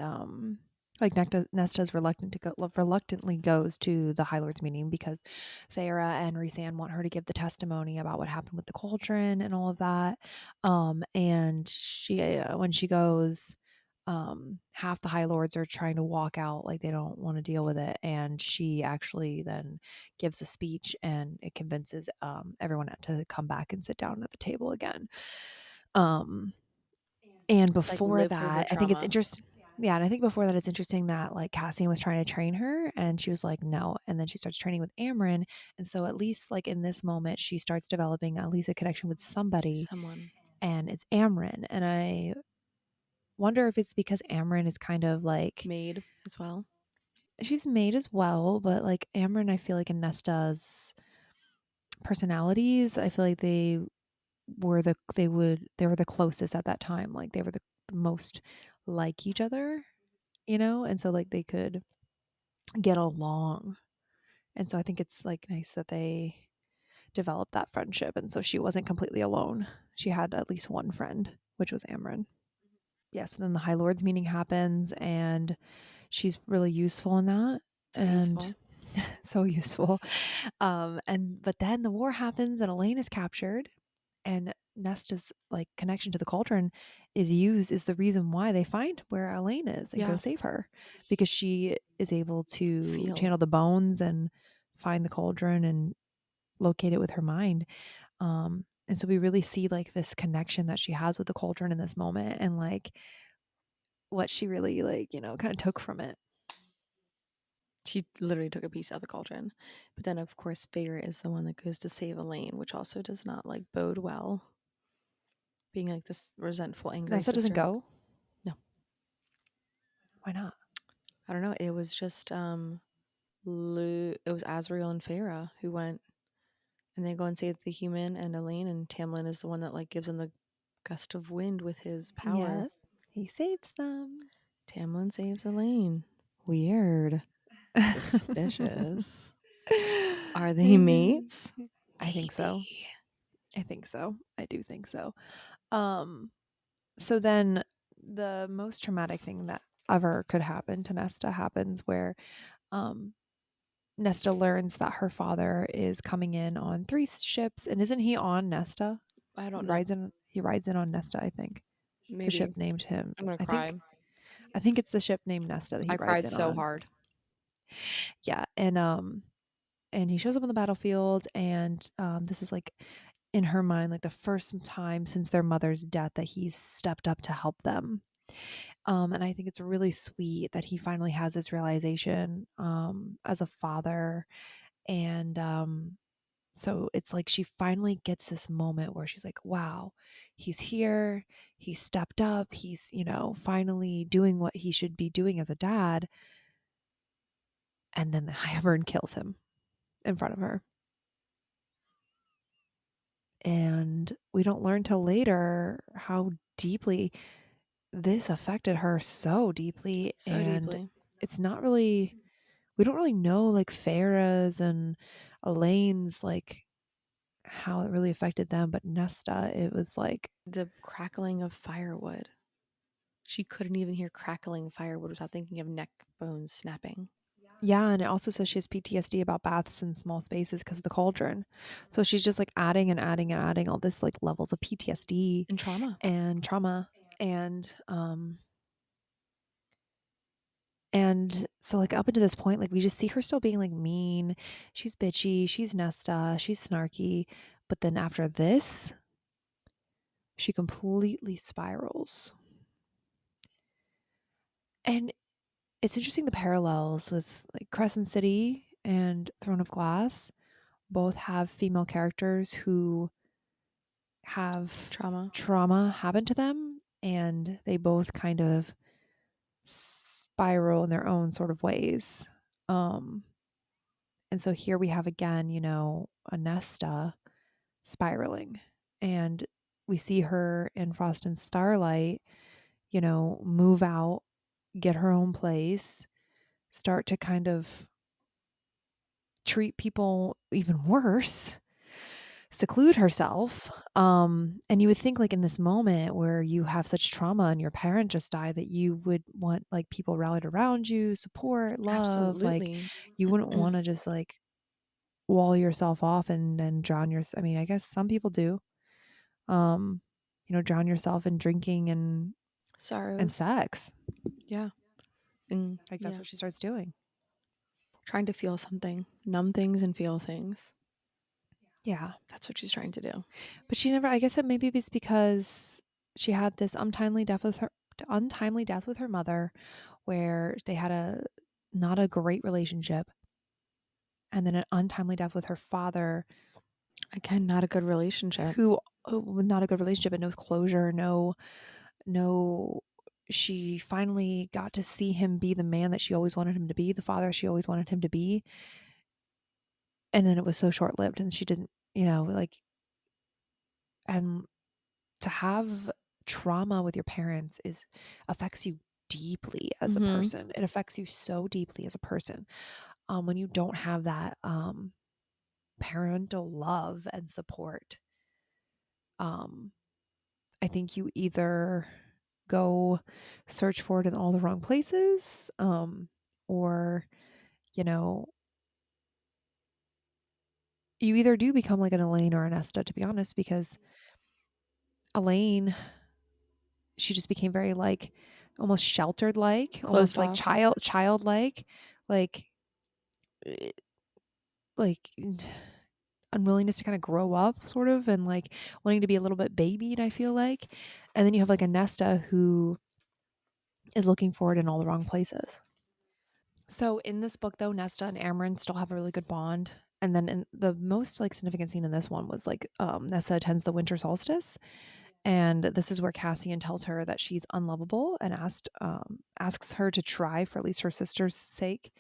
like Nesta's reluctantly goes to the High Lords meeting because Feyre and Rhysand want her to give the testimony about what happened with the cauldron and all of that. And she when she goes, half the High Lords are trying to walk out, like they don't want to deal with it, and she actually then gives a speech and it convinces everyone to come back and sit down at the table again. Um and Like before live through her that, I think it's trauma. interesting. Yeah, and I think before that, it's interesting that like Cassian was trying to train her, and she was like, "No," and then she starts training with Amryn, and so at least like in this moment, she starts developing at least a connection with somebody, Someone and it's Amryn, and I wonder if it's because Amryn is kind of like made as well. she's made as well, but like Amryn, I feel like in Nesta's personalities, I feel like they were the closest at that time, like they were the most like each other, and so like they could get along. And so I think it's like nice that they developed that friendship. And so she wasn't completely alone. She had at least one friend, which was Amryn. Yeah. So then the High Lords meeting happens and she's really useful in that. So And useful. so useful. But then the war happens and Elaine is captured and Nesta's like connection to the cauldron is the reason why they find where Elaine is and go Yeah. save her because she is able to Feel. channel the bones and find the cauldron and locate it with her mind. And so we really see like this connection that she has with the cauldron in this moment and like what she really like, kind of took from it. She literally took a piece out of the cauldron. But then, of course, Feyre is the one that goes to save Elaine, which also does not like bode well. Being like this resentful, angry Nesta doesn't sister. go. No, Why not? I don't know. It was just it was Azriel and Feyre who went, and they go and save the human and Elaine, and Tamlin is the one that like gives them the gust of wind with his power. Yes, he saves them. Tamlin saves Elaine. Weird. Suspicious. Are they mates? I think so. Maybe. I think so. I do think so. Um, so then the most traumatic thing that ever could happen to Nesta happens where um Nesta learns that her father is coming in on three ships, and isn't he on Nesta? I He don't know. rides in he rides in on Nesta, I think. The Maybe. ship named him. I'm gonna I cry. think I think it's the ship named Nesta that he I rides cried in so on. hard. Yeah, and he shows up on the battlefield and this is like in her mind like the first time since their mother's death that he's stepped up to help them. And I think it's really sweet that he finally has this realization as a father. And so it's like she finally gets this moment where she's like, wow, he's here. He stepped up. He's, finally doing what he should be doing as a dad. And then the Hybern kills him in front of her. And we don't learn till later how deeply this affected her so deeply. So And deeply. it's not really, we don't really know like Farah's and Elaine's, like how it really affected them. But Nesta, it was like, The crackling of firewood. She couldn't even hear crackling firewood without thinking of neck bones snapping. yeah. And it also says she has PTSD about baths in small spaces because of the cauldron. So she's just like adding and adding and adding all this like levels of PTSD And trauma. and trauma. And so like up until this point, like we just see her still being like mean. She's bitchy, she's Nesta, she's snarky. But then after this, she completely spirals. And it's interesting the parallels with like Crescent City and Throne of Glass. Both have female characters who have Trauma. trauma happen to them and they both kind of spiral in their own sort of ways. Um, and so here we have again, a Nesta spiraling, and we see her in Frost and Starlight, move out, get her own place, start to kind of treat people even worse, seclude herself. And you would think, like, in this moment where you have such trauma and your parent just died, that you would want, like, people rallied around you, support, love. Like, Absolutely. you wouldn't want to just like wall yourself off and then drown your. I mean, I guess some people do. Um, drown yourself in drinking and Sorrows. sex. Yeah. And Like, that's yeah, what she starts doing. trying to feel something, numb things and feel things. Yeah. That's what she's trying to do. But she never. I guess it maybe it's because she had this untimely death with her mother, where they had a not a great relationship, and then an untimely death with her father, Again, not a good relationship. who not a good relationship, and no closure, no. She finally got to see him be the man that she always wanted him to be, the father she always wanted him to be, and then it was so short lived, and she didn't, like, and to have trauma with your parents is affects you deeply as a Mhm. person. It affects you so deeply as a person. When you don't have that parental love and support, um, I think you either go search for it in all the wrong places, or you know, you either do become like an Elaine or an Nesta, to be honest, because Elaine, she just became very like almost sheltered, like almost Closed like off. childlike, like eh, like unwillingness to kind of grow up, sort of, and like wanting to be a little bit babied, I feel like. And then you have like a Nesta who is looking for it in all the wrong places. So in this book, though, Nesta and Amryn still have a really good bond. And then in the most like significant scene in this one was like Nesta attends the winter solstice, and this is where Cassian tells her that she's unlovable and asks her to try, for at least her sister's sake,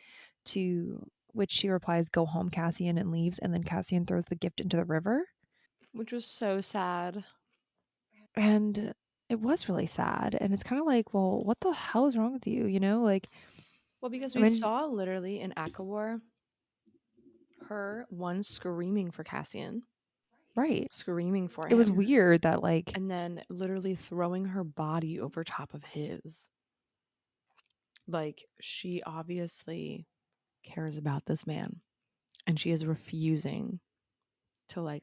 to which she replies, "Go home, Cassian," and leaves. And then Cassian throws the gift into the river, Which was so sad. and it was really sad. And it's kind of like, well, what the hell is wrong with you? Like, Well, because I we mean, saw literally in Akawar her one screaming for Cassian, right? screaming for It was him, weird that like, and then literally throwing her body over top of his. Like, she obviously cares about this man, and she is refusing to like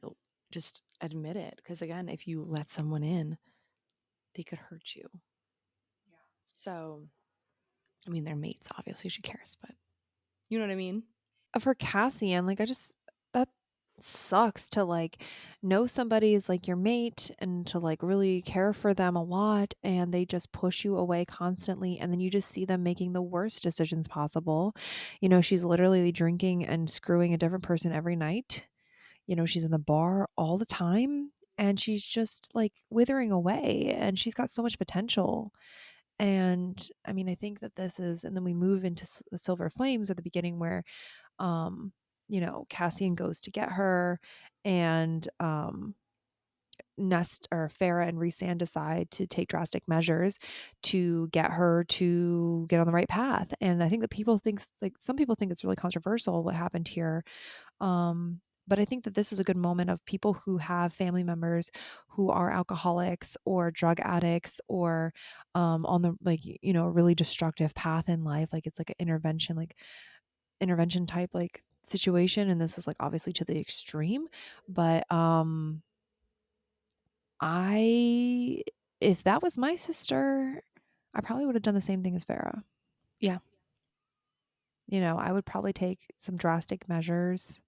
just admit it, because again, if you let someone in, they could hurt you. So, I mean, they're mates, obviously she cares, but you know what I mean? for Cassian, like, I just, that sucks to like know somebody is like your mate and to like really care for them a lot, and they just push you away constantly, and then you just see them making the worst decisions possible. She's literally drinking and screwing a different person every night. She's in the bar all the time, and she's just like withering away, and she's got so much potential. And I mean, I think that this is, and then we move into the Silver Flames at the beginning, where um, Cassian goes to get her, and Nest or Farah and Rhysand decide to take drastic measures to get her to get on the right path. And I think that people think, like, some people think it's really controversial what happened here. But I think that this is a good moment of people who have family members who are alcoholics or drug addicts, or on the, like, really destructive path in life. Like, it's like an intervention type like situation, and this is like obviously to the extreme. But I if that was my sister, I probably would have done the same thing as Farah. Yeah. I would probably take some drastic measures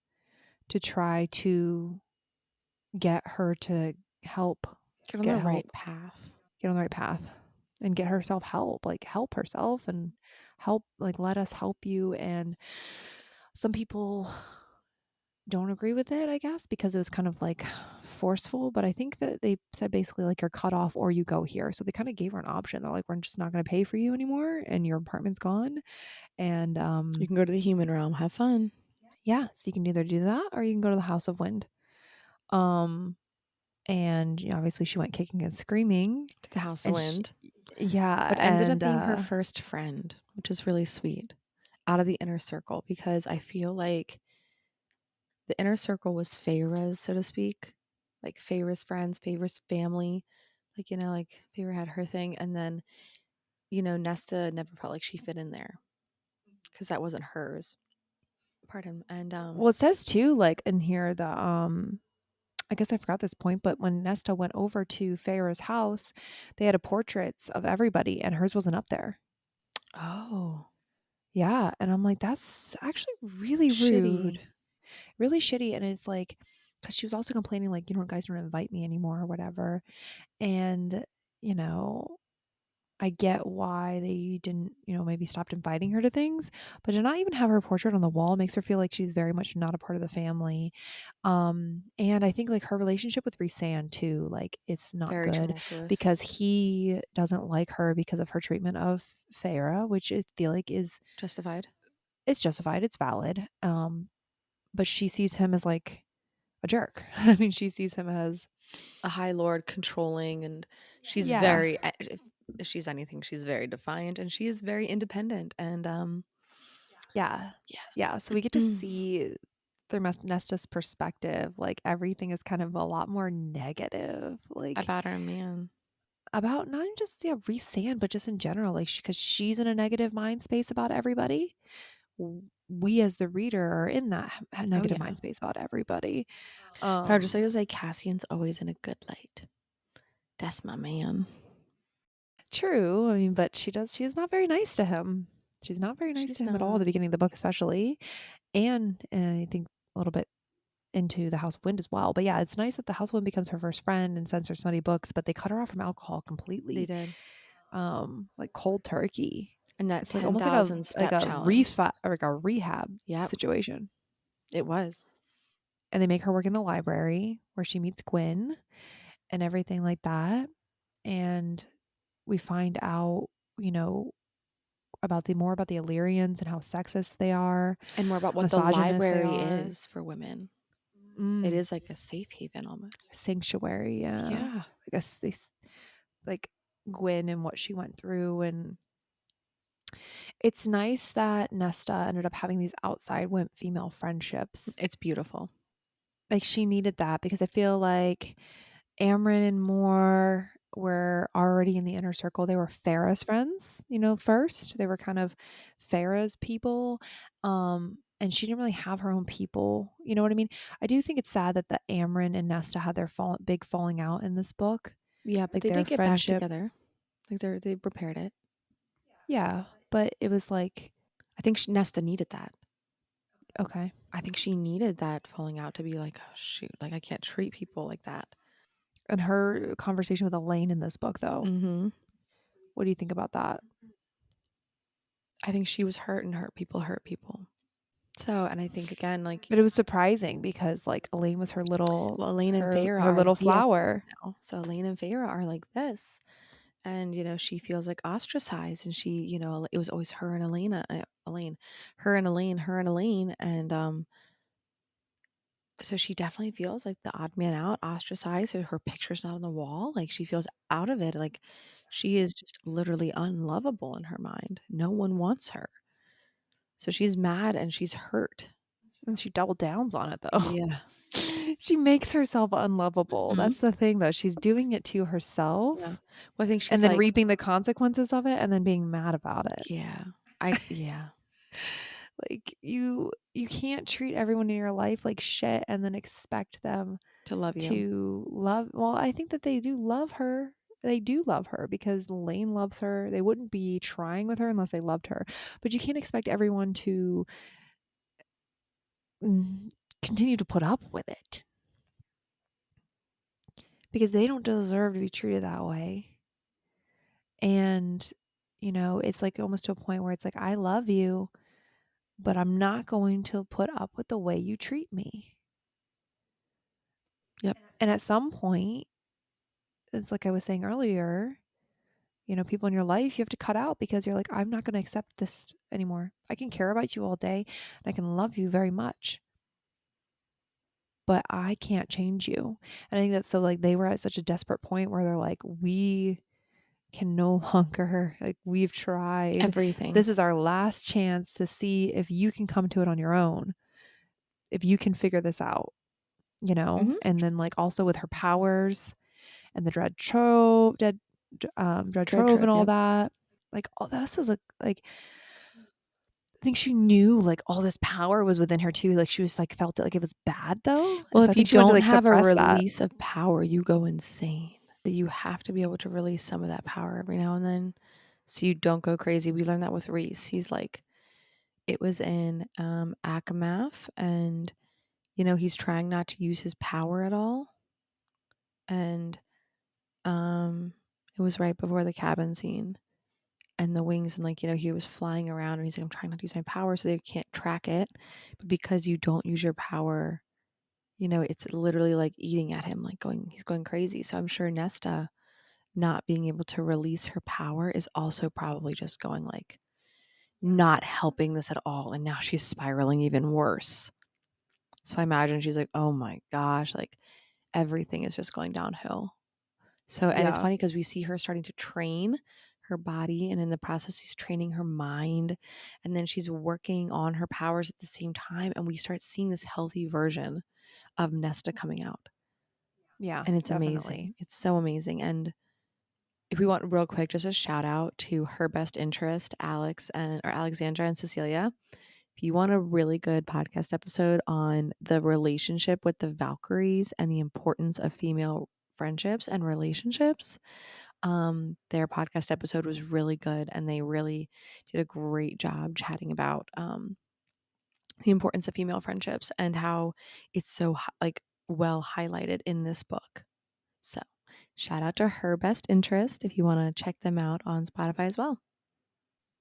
to try to get her to help Get on the get right help path. get on the right path, and get herself help, like help herself, and help, like, let us help you. And some people don't agree with it, I guess, because it was kind of like forceful. But I think that they said basically like you're cut off or you go here. So they kind of gave her an option. They're like, we're just not going to pay for you anymore and your apartment's gone. And You can go to the human realm, have fun. yeah, so you can either do that or you can go to the House of Wind. Um, and obviously she went kicking and screaming. To the House of And she, Wind. yeah, But ended up and being her first friend, which is really sweet, out of the inner circle, because I feel like the inner circle was Feyre's, so to speak. Like Feyre's friends, Feyre's family. Like, like Feyre had her thing. And then, Nesta never felt like she fit in there because that wasn't hers. Pardon. And well, it says too, like in here, the I guess I forgot this point, but when Nesta went over to Feyre's house, they had a portraits of everybody and hers wasn't up there. oh, Yeah, and I'm like, that's actually really rude, shitty. really shitty. And it's like, because she was also complaining, like, guys don't invite me anymore or whatever. And, you know, I get why they didn't, maybe stopped inviting her to things, but to not even have her portrait on the wall makes her feel like she's very much not a part of the family. And I think like her relationship with Rhysand too, like it's not Very good tumultuous. because he doesn't like her because of her treatment of Feyre, which I feel like is Justified. it's justified, it's valid. But she sees him as like a jerk. I mean, she sees him as A high lord controlling, and she's yeah, very, if she's anything, she's very defiant and she is very independent. And yeah, yeah. So we get to yeah. see through Nesta's perspective, like everything is kind of a lot more negative, like About her man. about not even just Reese Sand, but just in general, like because she's in a negative mind space about everybody. We as the reader are in that Oh negative yeah. mind space about everybody. But I'll just Um, say to say Cassian's always in a good light. That's my man. True. I mean, but she's not very nice to him. She's not very nice to She's him at all at the not. beginning of the book, especially. And I think a little bit into the House of Wind as well. But yeah, it's nice that the House of Wind becomes her first friend and sends her so many books, but they cut her off from alcohol They completely. did. Like cold turkey. And that It's like almost like a 10,000 like step a challenge. refi or like a rehab Yep, situation. it was. And they make her work in the library where she meets Gwen and everything like that. And we find out, you know, about the more about the Illyrians and how sexist they are, And more about what the misogynist they library are. is for women. It Mm, is like a safe haven almost. sanctuary, yeah. Yeah. I guess like Gwen and what she went through, and it's nice that Nesta ended up having these outside female friendships. It's beautiful. Like she needed that because I feel like Amryn and Moore were already in the inner circle. They were Farah's friends, first. They were kind of Farah's people. And she didn't really have her own people. You know what I mean? I do think it's sad that the Amryn and Nesta had their big falling out in this book. Yeah, but Like they their did get back friendship. together. Like they repaired it. Yeah. But it was like, I think Nesta needed that. okay. I think she needed that falling out to be like, oh shoot, like I can't treat people like that. And her conversation with Elaine in this book, though, Mm-hmm. what do you think about that? I think she was hurt and hurt people hurt people. So, and I think again, like, But it was surprising because like Elaine was her little well, Elaine and her Feyre her are little BFFs flower. now. So Elaine and Feyre are like this. And, she feels like ostracized. And she, it was always her and Elaine, her and Elaine, her and Elaine. And so she definitely feels like the odd man out, ostracized. So her picture's not on the wall. Like she feels out of it. Like she is just literally unlovable in her mind. No one wants her. So she's mad and she's hurt. And she double downs on it though. Yeah. She makes herself unlovable. Mhm. That's the thing though. She's doing it to Yeah. herself Well, I think and she's then like, reaping the consequences of it and then being mad about it. yeah, yeah, Like you can't treat everyone in your life like shit and then expect them to love you. to love. Well, I think that they do love her. They do love her because Lane loves her. They wouldn't be trying with her unless they loved her. But you can't expect everyone to mm, continue to put up with it because they don't deserve to be treated that way. And, it's like almost to a point where it's like, I love you, but I'm not going to put up with the way you treat me. And at some point, it's like I was saying earlier, people in your life you have to cut out because you're like, I'm not going to accept this anymore. I can care about you all day and I can love you very much, but I can't change you. And I think that's so like they were at such a desperate point where they're like, we can no longer, like, we've tried. Everything. This is our last chance to see if you can come to it on your own, if you can figure this out, Mhm. And then like also with her powers and the dread Dread trove trove, and all yep. that. Like all this is like I think she knew like all this power was within her too. Like she was like felt it like it was bad though. Well, And so I if you think she wanted to don't like have a suppress that. release of power, you go insane. That you have to be able to release some of that power every now and then so you don't go crazy. We learned that with Reese. He's like, it was in Akamath, and he's trying not to use his power at all. And um it was right before the cabin scene and the wings, and like, he was flying around and he's like, I'm trying not to use my power so they can't track it. But because you don't use your power, it's literally like eating at him, like he's going crazy. So I'm sure Nesta not being able to release her power is also probably just going like not helping this at all. And now she's spiraling even worse. So I imagine she's like, oh my gosh, like everything is just going downhill. So, and it's Yeah. funny because we see her starting to train her body, and in the process, she's training her mind. And then she's working on her powers at the same time. And we start seeing this healthy version of Nesta coming out. Yeah, And it's definitely. amazing. It's so amazing. And if we want real quick, just a shout out to her best interest, Alexandra and Cecilia. If you want a really good podcast episode on the relationship with the Valkyries and the importance of female friendships and relationships, their podcast episode was really good, and they really did a great job chatting about the importance of female friendships and how it's so like well highlighted in this book. So, shout out to her best interest if you want to check them out on Spotify as well.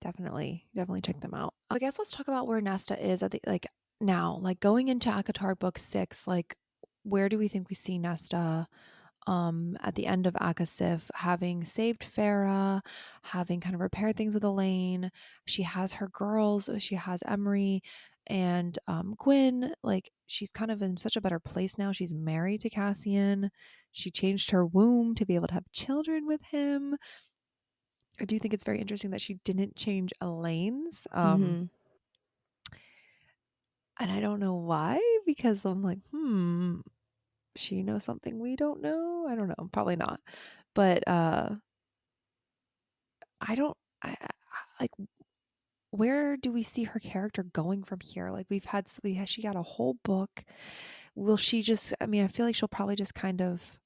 Definitely, definitely check them out. I guess let's talk about where Nesta is at the like now, like going into Akatar book 6, like where do we think we see Nesta at the end of Akasif, having saved Farah, having kind of repaired things with Elaine. She has her girls, she has Emery and Gwyn. Like she's kind of in such a better place now. She's married to Cassian. She changed her womb to be able to have children with him. I do think it's very interesting that she didn't change Elaine's. Mhm. And I don't know why, because I'm like, she knows something we don't know. I don't know, probably not. But I don't like where do we see her character going from here? Like she got a whole book. Will she just I mean, I feel like she'll probably just kind of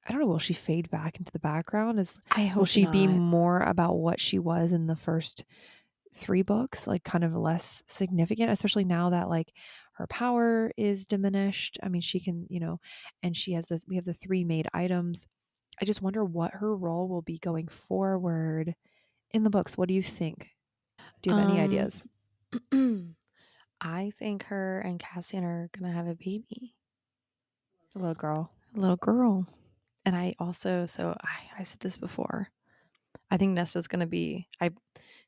I don't know, will she fade back into the background? I Will hope she be not. more about what she was in the first 3 books, like kind of less significant, especially now that like her power is diminished. I mean, she can, and we have the 3 made items. I just wonder what her role will be going forward in the books. What do you think? Do you have any Um, ideas? I think her and Cassian are gonna have a baby, A little girl. a little girl. And I also, so I said this before. I think Nesta's gonna be.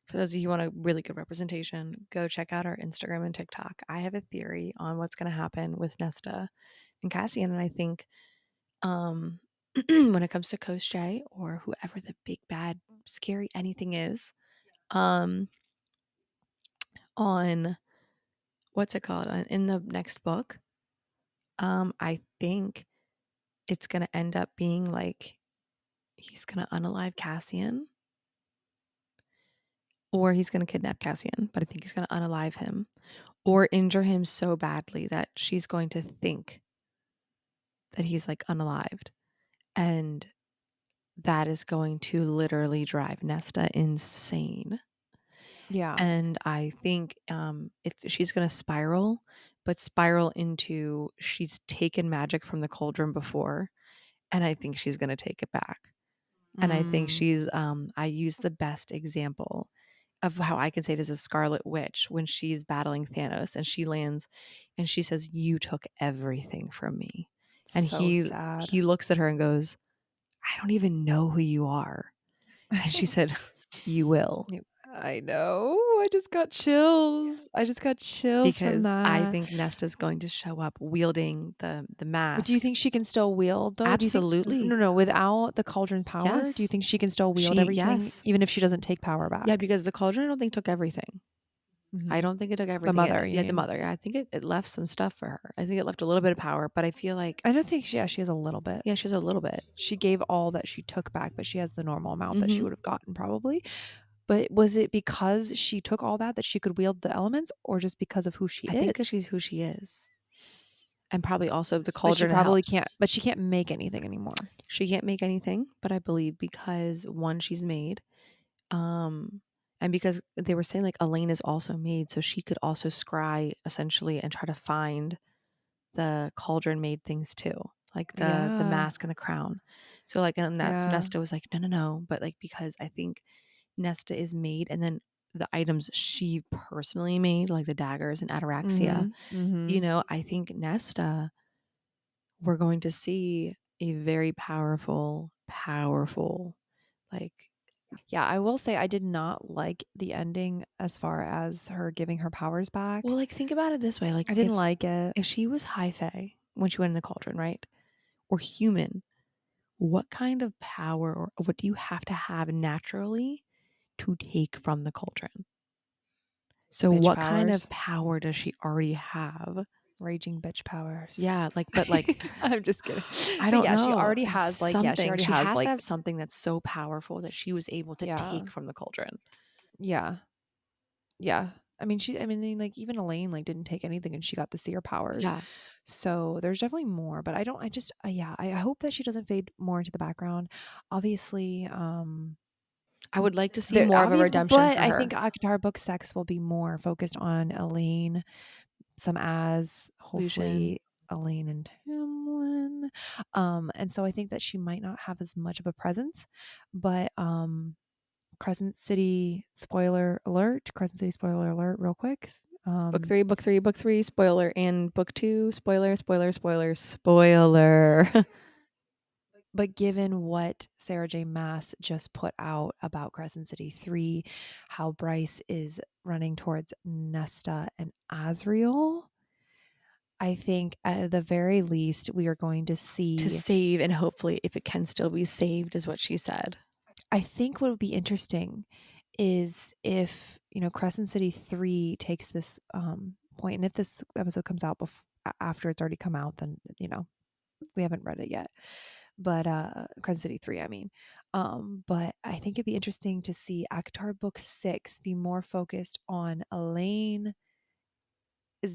For those of you who want a really good representation, go check out our Instagram and TikTok. I have a theory on what's gonna happen with Nesta and Cassian, and I think when it comes to Coach J or whoever the big bad scary anything is, um, on what's it called in the next book, I think it's gonna end up being like he's gonna unalive Cassian or he's gonna kidnap Cassian, but I think he's gonna unalive him or injure him so badly that she's going to think that he's like unalived, and that is going to literally drive Nesta insane. Yeah. And I think she's going to spiral, but spiral into she's taken magic from the cauldron before, and I think she's going to take it back. And I think Mm. I use the best example of how I can say it as a Scarlet Witch when she's battling Thanos and she lands and she says, "You took everything from me." And So sad. he looks at her and goes, "I don't even know who you are." And she said, "You will." Yep. I know. I just got chills. I just got chills from Because I that. think Nesta's going to show up wielding the But do you mask. think she can still wield though? Do you think Absolutely. no, without the cauldron power, do you Yes. think she can still wield everything Yes. even if she doesn't take power Yeah, back? because the cauldron I don't think took everything. I Mhm. don't think it took The everything. mother, you Yeah, the mean? mother. Yeah, I think it left some stuff for her. I think it left a little bit of power, but I feel like, I don't think she has a little bit. yeah, she has a little bit. She gave all that she took back, but she has the normal amount that she Mhm. would have gotten probably. But was it because she took all that she could wield the elements or just because of who she I think 'cause is? she's who she is. And probably also the But she cauldron probably helps. can't but she can't make anything anymore. She can't make anything, but I believe because one, she's made, um, and because they were saying like Elaine is also made, so she could also scry essentially and try to find the cauldron made things too, like the Yeah. mask and the crown. So like, and that's Yeah. Nesta was like, no, no, no, but like because I think Nesta is made, and then the items she personally made, like the daggers and ataraxia, Mhm. Mhm. I think Nesta, we're going to see a very powerful, like, Yeah, I will say I did not like the ending as far as her giving her powers well, back. like think about it this way, like I didn't like it. if she was high fae when she went in the cauldron, right? Or human, what kind of power or what do you have to have naturally to take from the cauldron? So Bitch what kind powers. of power does she already have? Raging bitch powers. Yeah, like, but like, I'm just kidding. I But don't yeah, she know, already has she something. already She has has to have something that's so powerful that she was able to yeah. take from the cauldron. Yeah. Yeah. I mean, like even Elaine like didn't take anything and she got the seer powers. Yeah. So there's definitely more, but I just yeah, I hope that she doesn't fade more into the background. Obviously, I would like to see there more of a obvious redemption but for I think her. Akatar book 6 will be more focused on Elaine, some as Lucian. hopefully Elaine and Tamlin. And so I think that she might not have as much of a presence, but Crescent City spoiler alert, Crescent City spoiler alert real quick. Um Book three, spoiler, and book two, spoiler. but given what Sarah J. Maas just put out about Crescent City 3, how Bryce is running towards Nesta and Azriel, I think at the very least we are going to To see. save, and hopefully, if it can still be saved, is what she said. I think what would be interesting is if, Crescent City 3 takes this point, and if this episode comes out after it's already come out, then, we haven't read it yet. But Crescent City 3, I mean. But I think it'd be interesting to see Akatar Book 6 be more focused on Elaine's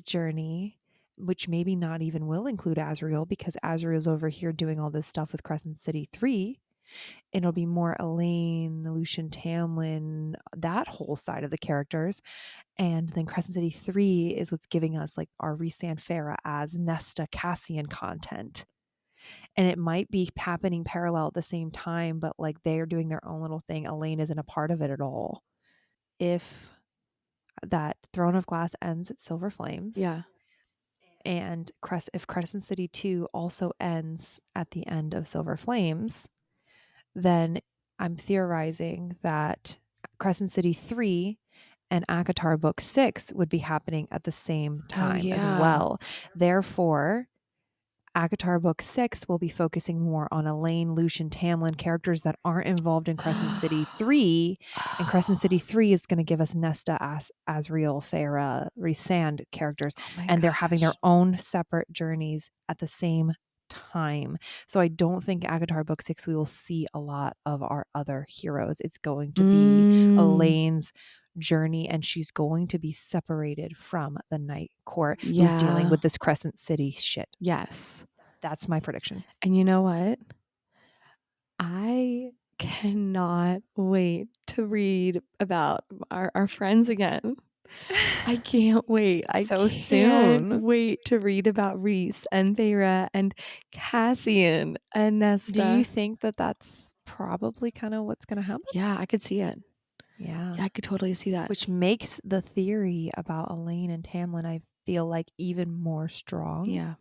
journey, which maybe not even will include Azriel because Azriel's over here doing all this stuff with Crescent City 3. And it'll be more Elaine, Lucian Tamlin, that whole side of the characters. And then Crescent City 3 is what's giving us like our Rhysand Farah as Nesta Cassian content. And it might be happening parallel at the same time, but like they're doing their own little thing. Elaine isn't a part of it at all. If that Throne of Glass ends at Silver Flames, Yeah. and if Crescent City 2 also ends at the end of Silver Flames, then I'm theorizing that Crescent City 3 and Akatar Book 6 would be happening at the same Oh, time as yeah. well. Therefore, Akatar Book 6 will be focusing more on Elaine, Lucian, Tamlin, characters that aren't involved in Crescent City 3. And Crescent Oh, City 3 is going to give us Nesta, Azriel, Farah, Rhysand characters. oh my And they're having their gosh. own separate journeys at the same time. So I don't think Akatar Book 6 we will see a lot of our other heroes. It's going to be Mm, Elaine's journey, and she's going to be separated from the Night Court who's dealing yeah. with this Crescent City shit. Yes. That's my prediction. And you know what? I cannot wait to read about our friends again. I can't wait. I So can't soon. wait to read about Reese and Vera and Cassian and Do you Nesta. think that that's probably kind of what's going to happen? Yeah, I could see it. Yeah. Yeah, I could totally see that. Which makes the theory about Elaine and Tamlin, I feel like, even more strong. Yeah.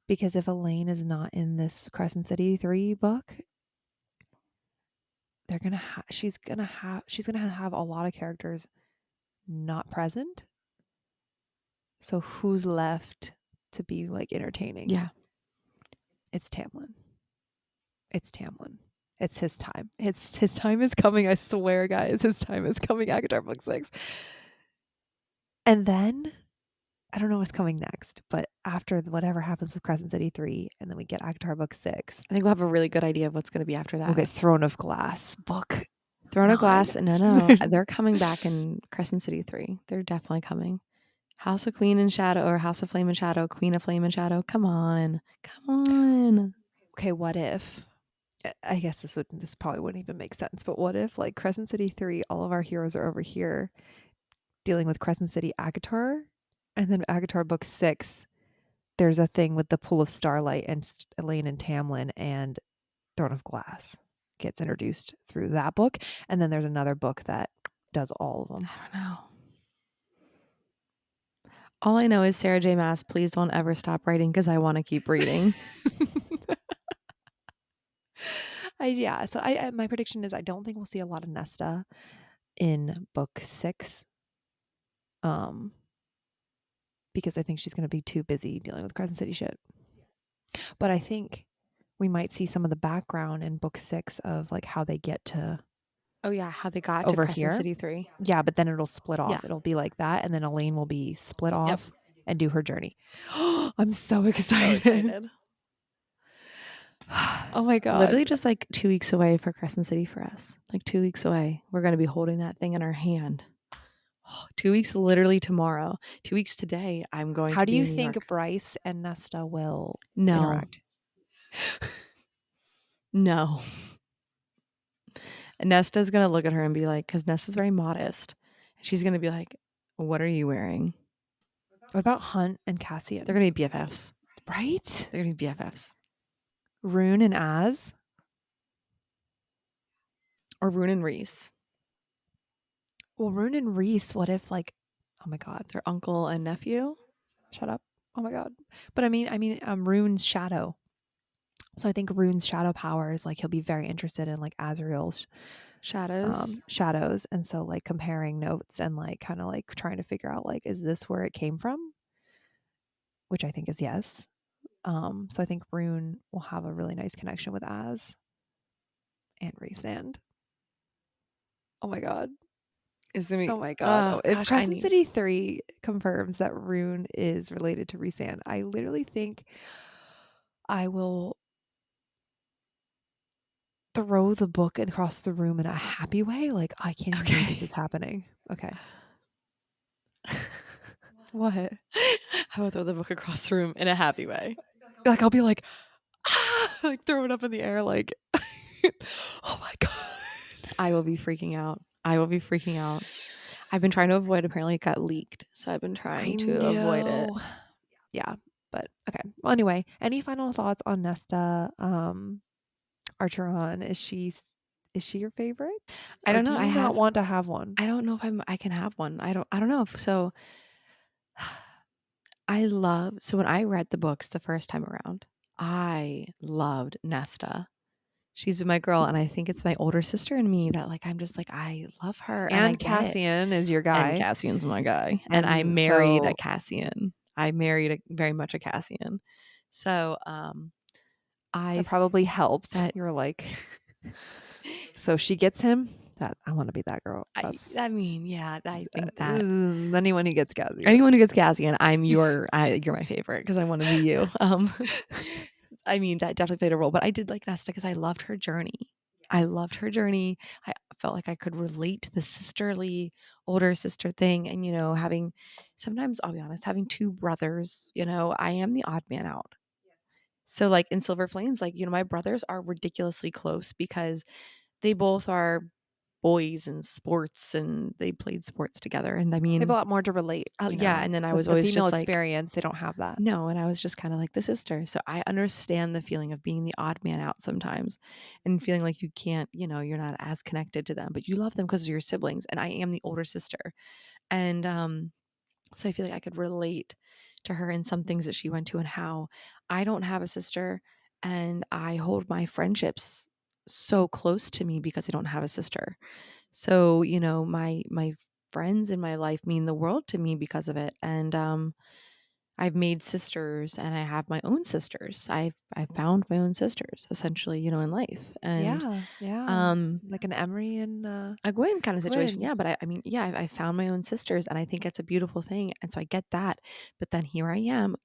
Because if Elaine is not in this Crescent City 3 book, they're gonna she's gonna have a lot of characters not present. So who's left to be like entertaining? Yeah. It's Tamlin. It's Tamlin. It's his time. It's his time is coming. I swear, guys, his time is coming. Avatar book 6. And then I don't know what's coming next, but after whatever happens with Crescent City 3, and then we get Avatar book 6, I think we'll have a really good idea of what's going to be after we'll that. get Throne of Glass book Throne of 9. Glass. No. They're coming back in Crescent City 3. They're definitely coming. House of Queen and Shadow, or House of Flame and Shadow, Queen of Flame and Shadow. Come on. Come on. Okay, what if I guess this probably wouldn't even make sense, but what if like Crescent City 3, all of our heroes are over here dealing with Crescent City Agatar, and then Agatar book 6, there's a thing with the Pool of Starlight and Elaine and Tamlin, and Throne of Glass gets introduced through that book, and then there's another book that does all of them. I don't know. All I know is Sarah J. Maas, please don't ever stop writing because I want to keep reading. So my prediction is I don't think we'll see a lot of Nesta in book 6. Because I think she's going to be too busy dealing with Crescent City shit. But I think we might see some of the background in book 6 of like how they get to Oh, yeah. How they got to over Crescent here. City 3. Yeah, but then it'll split off. Yeah. It'll be like that, and then Elaine will be split Yep. off and do her journey. I'm so So excited. excited. Oh my God. Literally just like 2 weeks away for Crescent City for us. Like 2 weeks away. We're going to be holding that thing in our hand. 2 weeks literally tomorrow. 2 weeks today, I'm going How to do be you in New think York. Bryce and Nesta will No. interact? No. Nesta's going to look at her and be like, because Nesta's very modest. She's going to be like, what are you wearing? What about Hunt and Cassian? They're going to be BFFs. Right? They're going to be BFFs. Rune and Az? Or Rune and Reese. Well, Rune and Reese, what if like, oh my God, Their uncle and nephew. shut up. Oh my God. But I mean, Rune's shadow. So I think Rune's shadow power is like he'll be very interested in like Azrael's Shadows. shadows, and so like comparing notes and like kind of like trying to figure out like is this where it came from, which I think is yes. So I think Rune will have a really nice connection with Az and Rhysand. Oh my God. Is going to be, Oh my God. Oh, if gosh, I Crescent need. City 3 confirms that Rune is related to Rhysand, I literally think I will throw the book across the room in a happy way. Like, I can't even believe this is happening. Okay. What? I will throw the book across the room in a happy way. Like, I'll be like, ah, like throw it up in the air, like, oh my God. I will be freaking out. I will be freaking out. I've been trying to avoid. Apparently, it got leaked, so I've been trying I to avoid it. know. Yeah, but okay. Well, anyway, any final thoughts on Nesta Archeron? Is she your favorite? I Or don't do know. you not want to have one? I don't know if I can have one. I don't know. So so when I read the books the first time around, I loved Nesta. She's been my girl, and I think it's my older sister and me that like I'm just like I love her and I And get it. Cassian is your And guy. Cassian's my guy. And I And married a so Cassian. I married very much a Cassian. So that probably helped. that You were like, so she gets him. That I want to be that girl. I mean, yeah, I think that Anyone who gets Cassian. anyone who gets Cassian, you're my favorite because I want to be you. I mean, that definitely played a role, but I did like Nesta because I loved her journey. I loved her journey. I felt like I could relate to the sisterly older sister thing, and having sometimes I'll be honest, having two brothers. I am the odd man out. So like in Silver Flames, like my brothers are ridiculously close because they both are boys in sports and they played sports together. And I They have a mean, lot more to relate, yeah. And then I with was the always female just like, experience. They don't have that. no. And I was just kind of like the sister. So I understand the feeling of being the odd man out sometimes and feeling like you can't, you're not as connected to them, but you love them because of your siblings. And I am the older sister. And so I feel like I could relate to her and some things that she went to and how I don't have a sister and I hold my friendships so close to me because I don't have a sister. So, my friends in my life mean the world to me because of it. And I've made sisters and I have my own sisters. I've found my own sisters essentially, in life. And Yeah, yeah. um Like an Emery and, a Gwen kind of situation, Gwyn. yeah, but I mean, yeah, I found my own sisters, and I think it's a beautiful thing, and so I get that, but then here I am,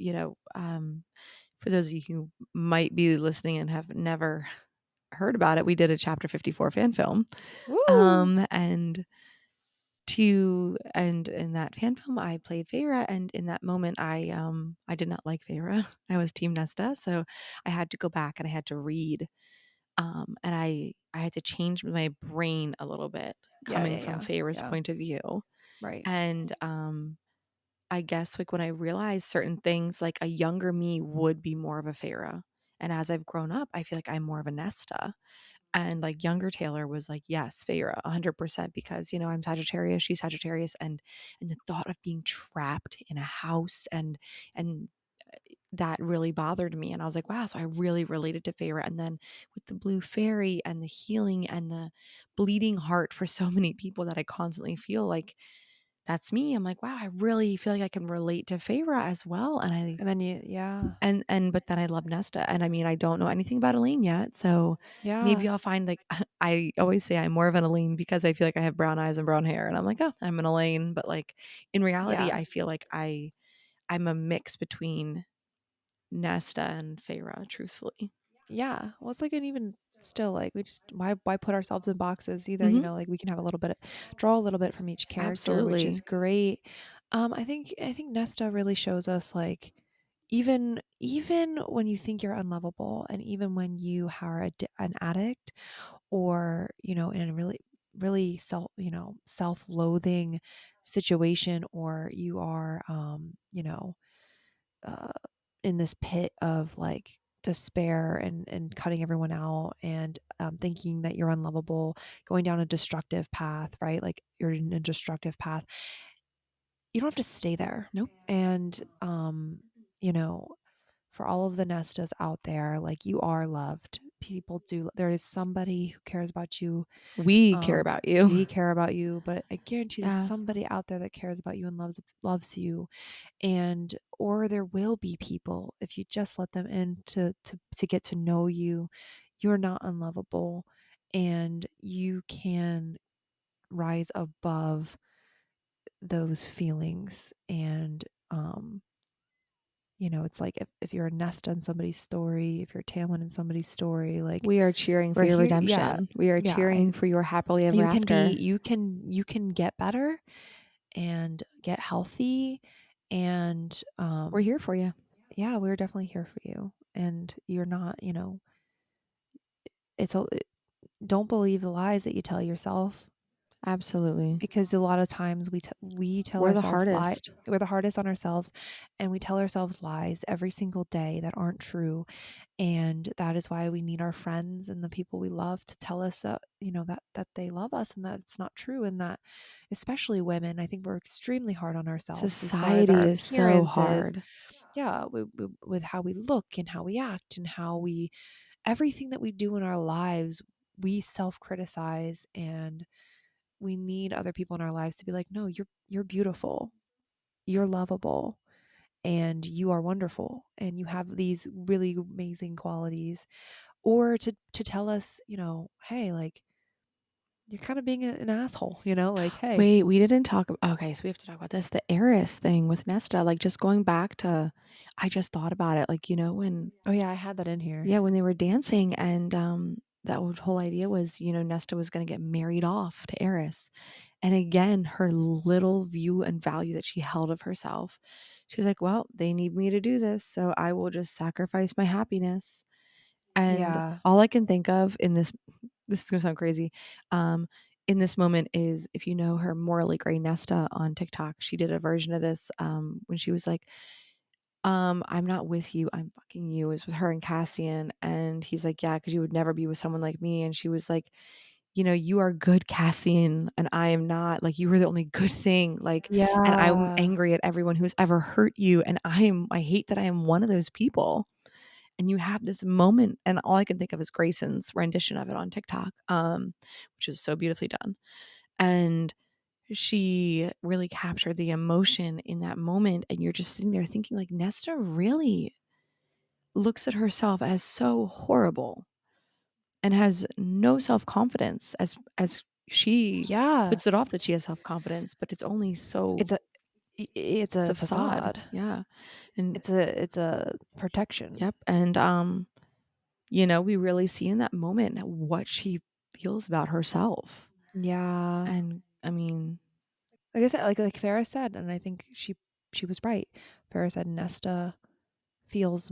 for those of you who might be listening and have never heard about it, we did a Chapter 54 fan film, Woo! and in that fan film, I played Feyre, and in that moment, I did not like Feyre. I was Team Nesta, so I had to go back and I had to read, and I had to change my brain a little bit Yeah, coming yeah, from yeah, Feyre's yeah. point of view, Right. and, I guess, like, when I realized certain things, like, a younger me would be more of a Feyre, and as I've grown up, I feel like I'm more of a Nesta. And, like, younger Taylor was like, "Yes, Feyre, 100%," because, I'm Sagittarius, she's Sagittarius, and the thought of being trapped in a house and that really bothered me, and I was like, "Wow," so I really related to Feyre, and then with the blue fairy and the healing and the bleeding heart for so many people that I constantly feel like, "That's me," I'm like, "Wow, I really feel like I can relate to Feyre as well," and I And then yeah. but then I love Nesta, and I mean, I don't know anything about Elaine yet, so maybe Yeah. I'll find, like I always say I'm more of an Elaine because I feel like I have brown eyes and brown hair, and I'm like, "Oh, I'm an Elaine," but, like, in reality, Yeah. I feel like I'm a mix between Nesta and Feyre, truthfully. Yeah. Well, it's like and even still, like, we just why put ourselves in boxes either, Mhm. like, we can have a little bit draw a little bit from each character, which is Absolutely. great. I think Nesta really shows us, like, even when you think you're unlovable and even when you are an addict or, in a really really self-loathing situation or you are, uh, in this pit of like despair and cutting everyone out and thinking that you're unlovable, going down a destructive path, right? Like you're in a destructive path. You don't have to stay there. Nope. And, you know, for all of the Nestas out there, like you are loved. People do. There is somebody who cares about you. We care about you. We care about you, but I guarantee there's Yeah. somebody out there that cares about you and loves you and or there will be people if you just let them in to get to know you. You're not unlovable and you can rise above those feelings and it's like if you're a Nesta in somebody's story, if you're Tamlin in somebody's story, like We are cheering for we're your here. Yeah, redemption. We are yeah. cheering for your happily ever You can be after. you can get better and get healthy and We're here for you. yeah, we're definitely here for you. And you're not, it's a don't believe the lies that you tell yourself Absolutely. because a lot of times we tell We're the ourselves hardest. we're the hardest on ourselves and we tell ourselves lies every single day that aren't true. And that is why we need our friends and the people we love to tell us that, that they love us and that it's not true and that especially women, I think we're extremely hard on ourselves as far as our Society is so appearances. hard. Yeah, with how we look and how we act and how we everything that we do in our lives, we self-criticize and we need other people in our lives to be like, "No, you're beautiful. You're lovable and you are wonderful and you have these really amazing qualities." Or to tell us, "Hey, like you're kind of being an asshole, like, hey." Wait, we didn't talk okay, so we have to talk about this, the heiress thing with Nesta, like, just going back to I just thought about it, like, when Oh yeah, I had that in here. yeah, when they were dancing and, that whole idea was, Nesta was gonna get married off to Eris, and again, her little view and value that she held of herself, she was like, "Well, they need me to do this, so I will just sacrifice my happiness." And Yeah. all I can think of in this is gonna sound crazy, um, in this moment is if you know her Morally Grey Nesta on TikTok, she did a version of this, when she was like, "I'm not with you, I'm fucking you." It was with her and Cassian, and he's like, "Yeah, because you would never be with someone like me," and she was like, you know, you are good Cassian and I am not. Like, you were the only good thing. Like, and I'm Yeah. angry at everyone who's ever hurt you. And I hate that I am one of those people. And you have this moment, and all I can think of is Grayson's rendition of it on TikTok, which is so beautifully done. And she really captured the emotion in that moment. And you're just sitting there thinking, like, Nesta really looks at herself as so horrible and has no self-confidence as she Yeah. puts it off that she has self-confidence, but it's only It's so a it's it's a a facade. facade. Yeah. And It's a protection. yep. And you know, we really see in that moment what she feels about herself. Yeah. And I mean, Like I said, like Farrah said, and I think she was right. Farrah said Nesta feels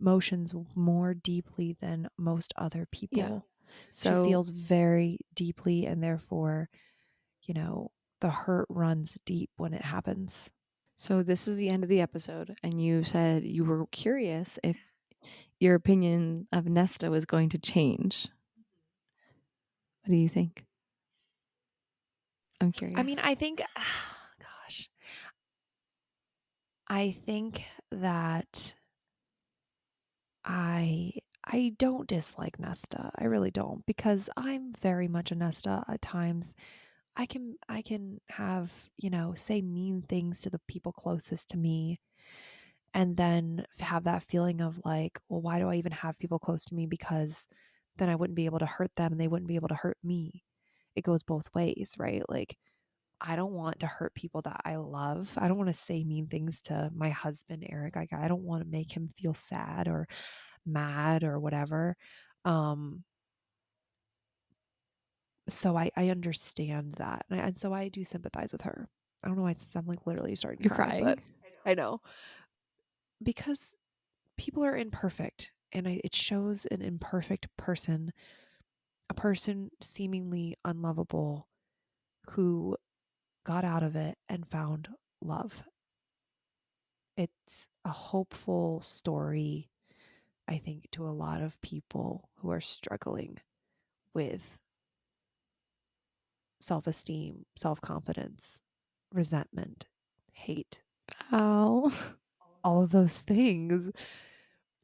emotions more deeply than most other yeah. people. She So feels very deeply, and therefore, you know, the hurt runs deep when it happens. so this is the end of the episode, and you said you were curious if your opinion of Nesta was going to change. What do you think? I'm I mean, curious. I think, gosh, I think that I I don't dislike Nesta. I really don't because I'm very much a Nesta at times. I can have, say mean things to the people closest to me and then have that feeling of like, well, why do I even have people close to me because then I wouldn't be able to hurt them and they wouldn't be able to hurt me. It goes both ways, right? Like I don't want to hurt people that I love. I don't want to say mean things to my husband, Eric. Like I don't want to make him feel sad or mad or whatever. Um, so I understand that. And so I do sympathize with her. I don't know why I'm like literally starting to You're cry, but crying. I know because people are imperfect and it shows an imperfect person, a person seemingly unlovable who got out of it and found love. It's a hopeful story, I think, to a lot of people who are struggling with self esteem, self confidence, resentment, hate, Oh, all of those things.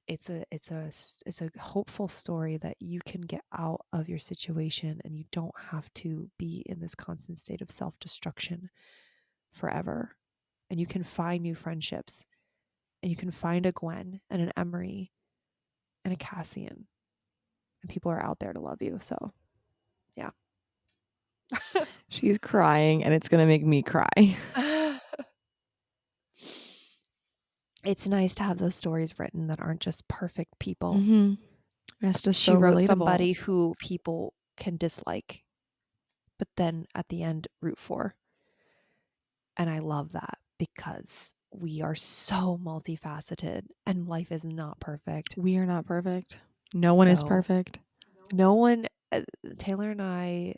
It's a hopeful story that you can get out of your situation and you don't have to be in this constant state of self destruction forever. And you can find new friendships and you can find a Gwen and an Emery and a Cassian and people are out there to love you. So yeah. she's crying, and it's gonna make me cry. It's nice to have those stories written that aren't just perfect people. Mm-hmm. That's just She so wrote relatable. somebody who people can dislike, but then at the end root for. And I love that because we are so multifaceted and life is not perfect. We are not perfect. No one is So, perfect. no one, Taylor and I,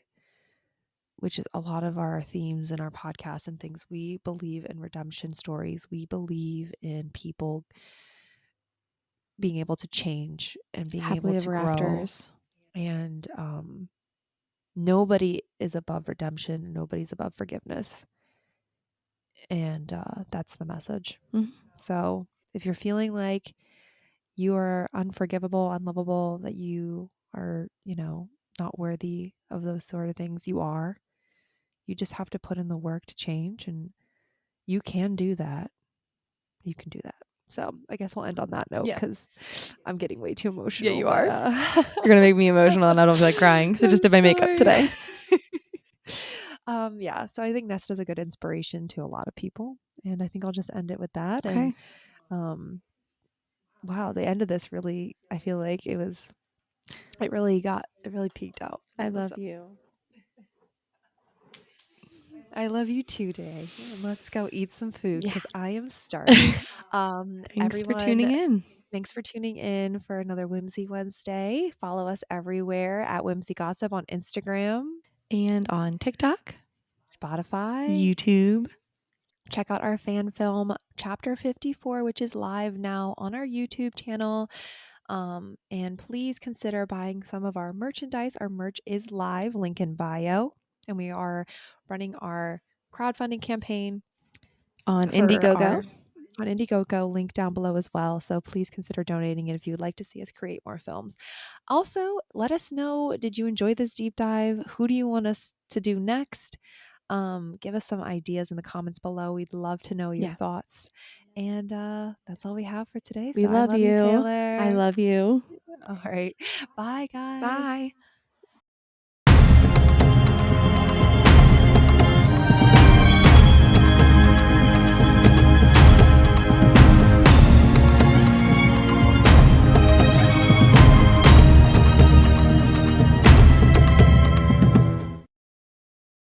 which is a lot of our themes in our podcast and things, we believe in redemption stories. We believe in people being able to change and being able Happily to ever grow. afters. And nobody is above redemption, nobody's above forgiveness. And that's the message. Mhm. So if you're feeling like you are unforgivable, unlovable, that you are, not worthy of those sort of things, you are. You just have to put in the work to change, and you can do that. You can do that. So I guess we'll end on that note Yeah. because I'm getting way too Yeah, emotional. you But are. You're gonna make me emotional, and I don't feel like crying. So I just I'm did my makeup sorry. today. Yeah. So I think Nesta's a good inspiration to a lot of people, and I think I'll just end it with that. And Okay. um, wow, the end of this really, I feel like it really peaked out. I So love you. I love you too, Day. And let's go eat some food Yeah. because I am starving. Thanks for tuning Everyone, in. thanks for tuning in for another Whimsy Wednesday. Follow us everywhere at Whimsy Gossip on Instagram, And on TikTok, Spotify. YouTube. Check out our fan film, Chapter 54, which is live now on our YouTube channel. And please consider buying some of our merchandise. Our merch is live, link in bio. And we are running our crowdfunding campaign On for Indiegogo. our on Indiegogo, link down below as well. So please consider donating it if you would like to see us create more films. Also, let us know, did you enjoy this deep dive? Who do you want us to do next? Give us some ideas in the comments below. We'd love to know your Yeah. thoughts. And that's all we have for today. We So I love love you, you. I Taylor. love you. All right. Bye, guys. Bye.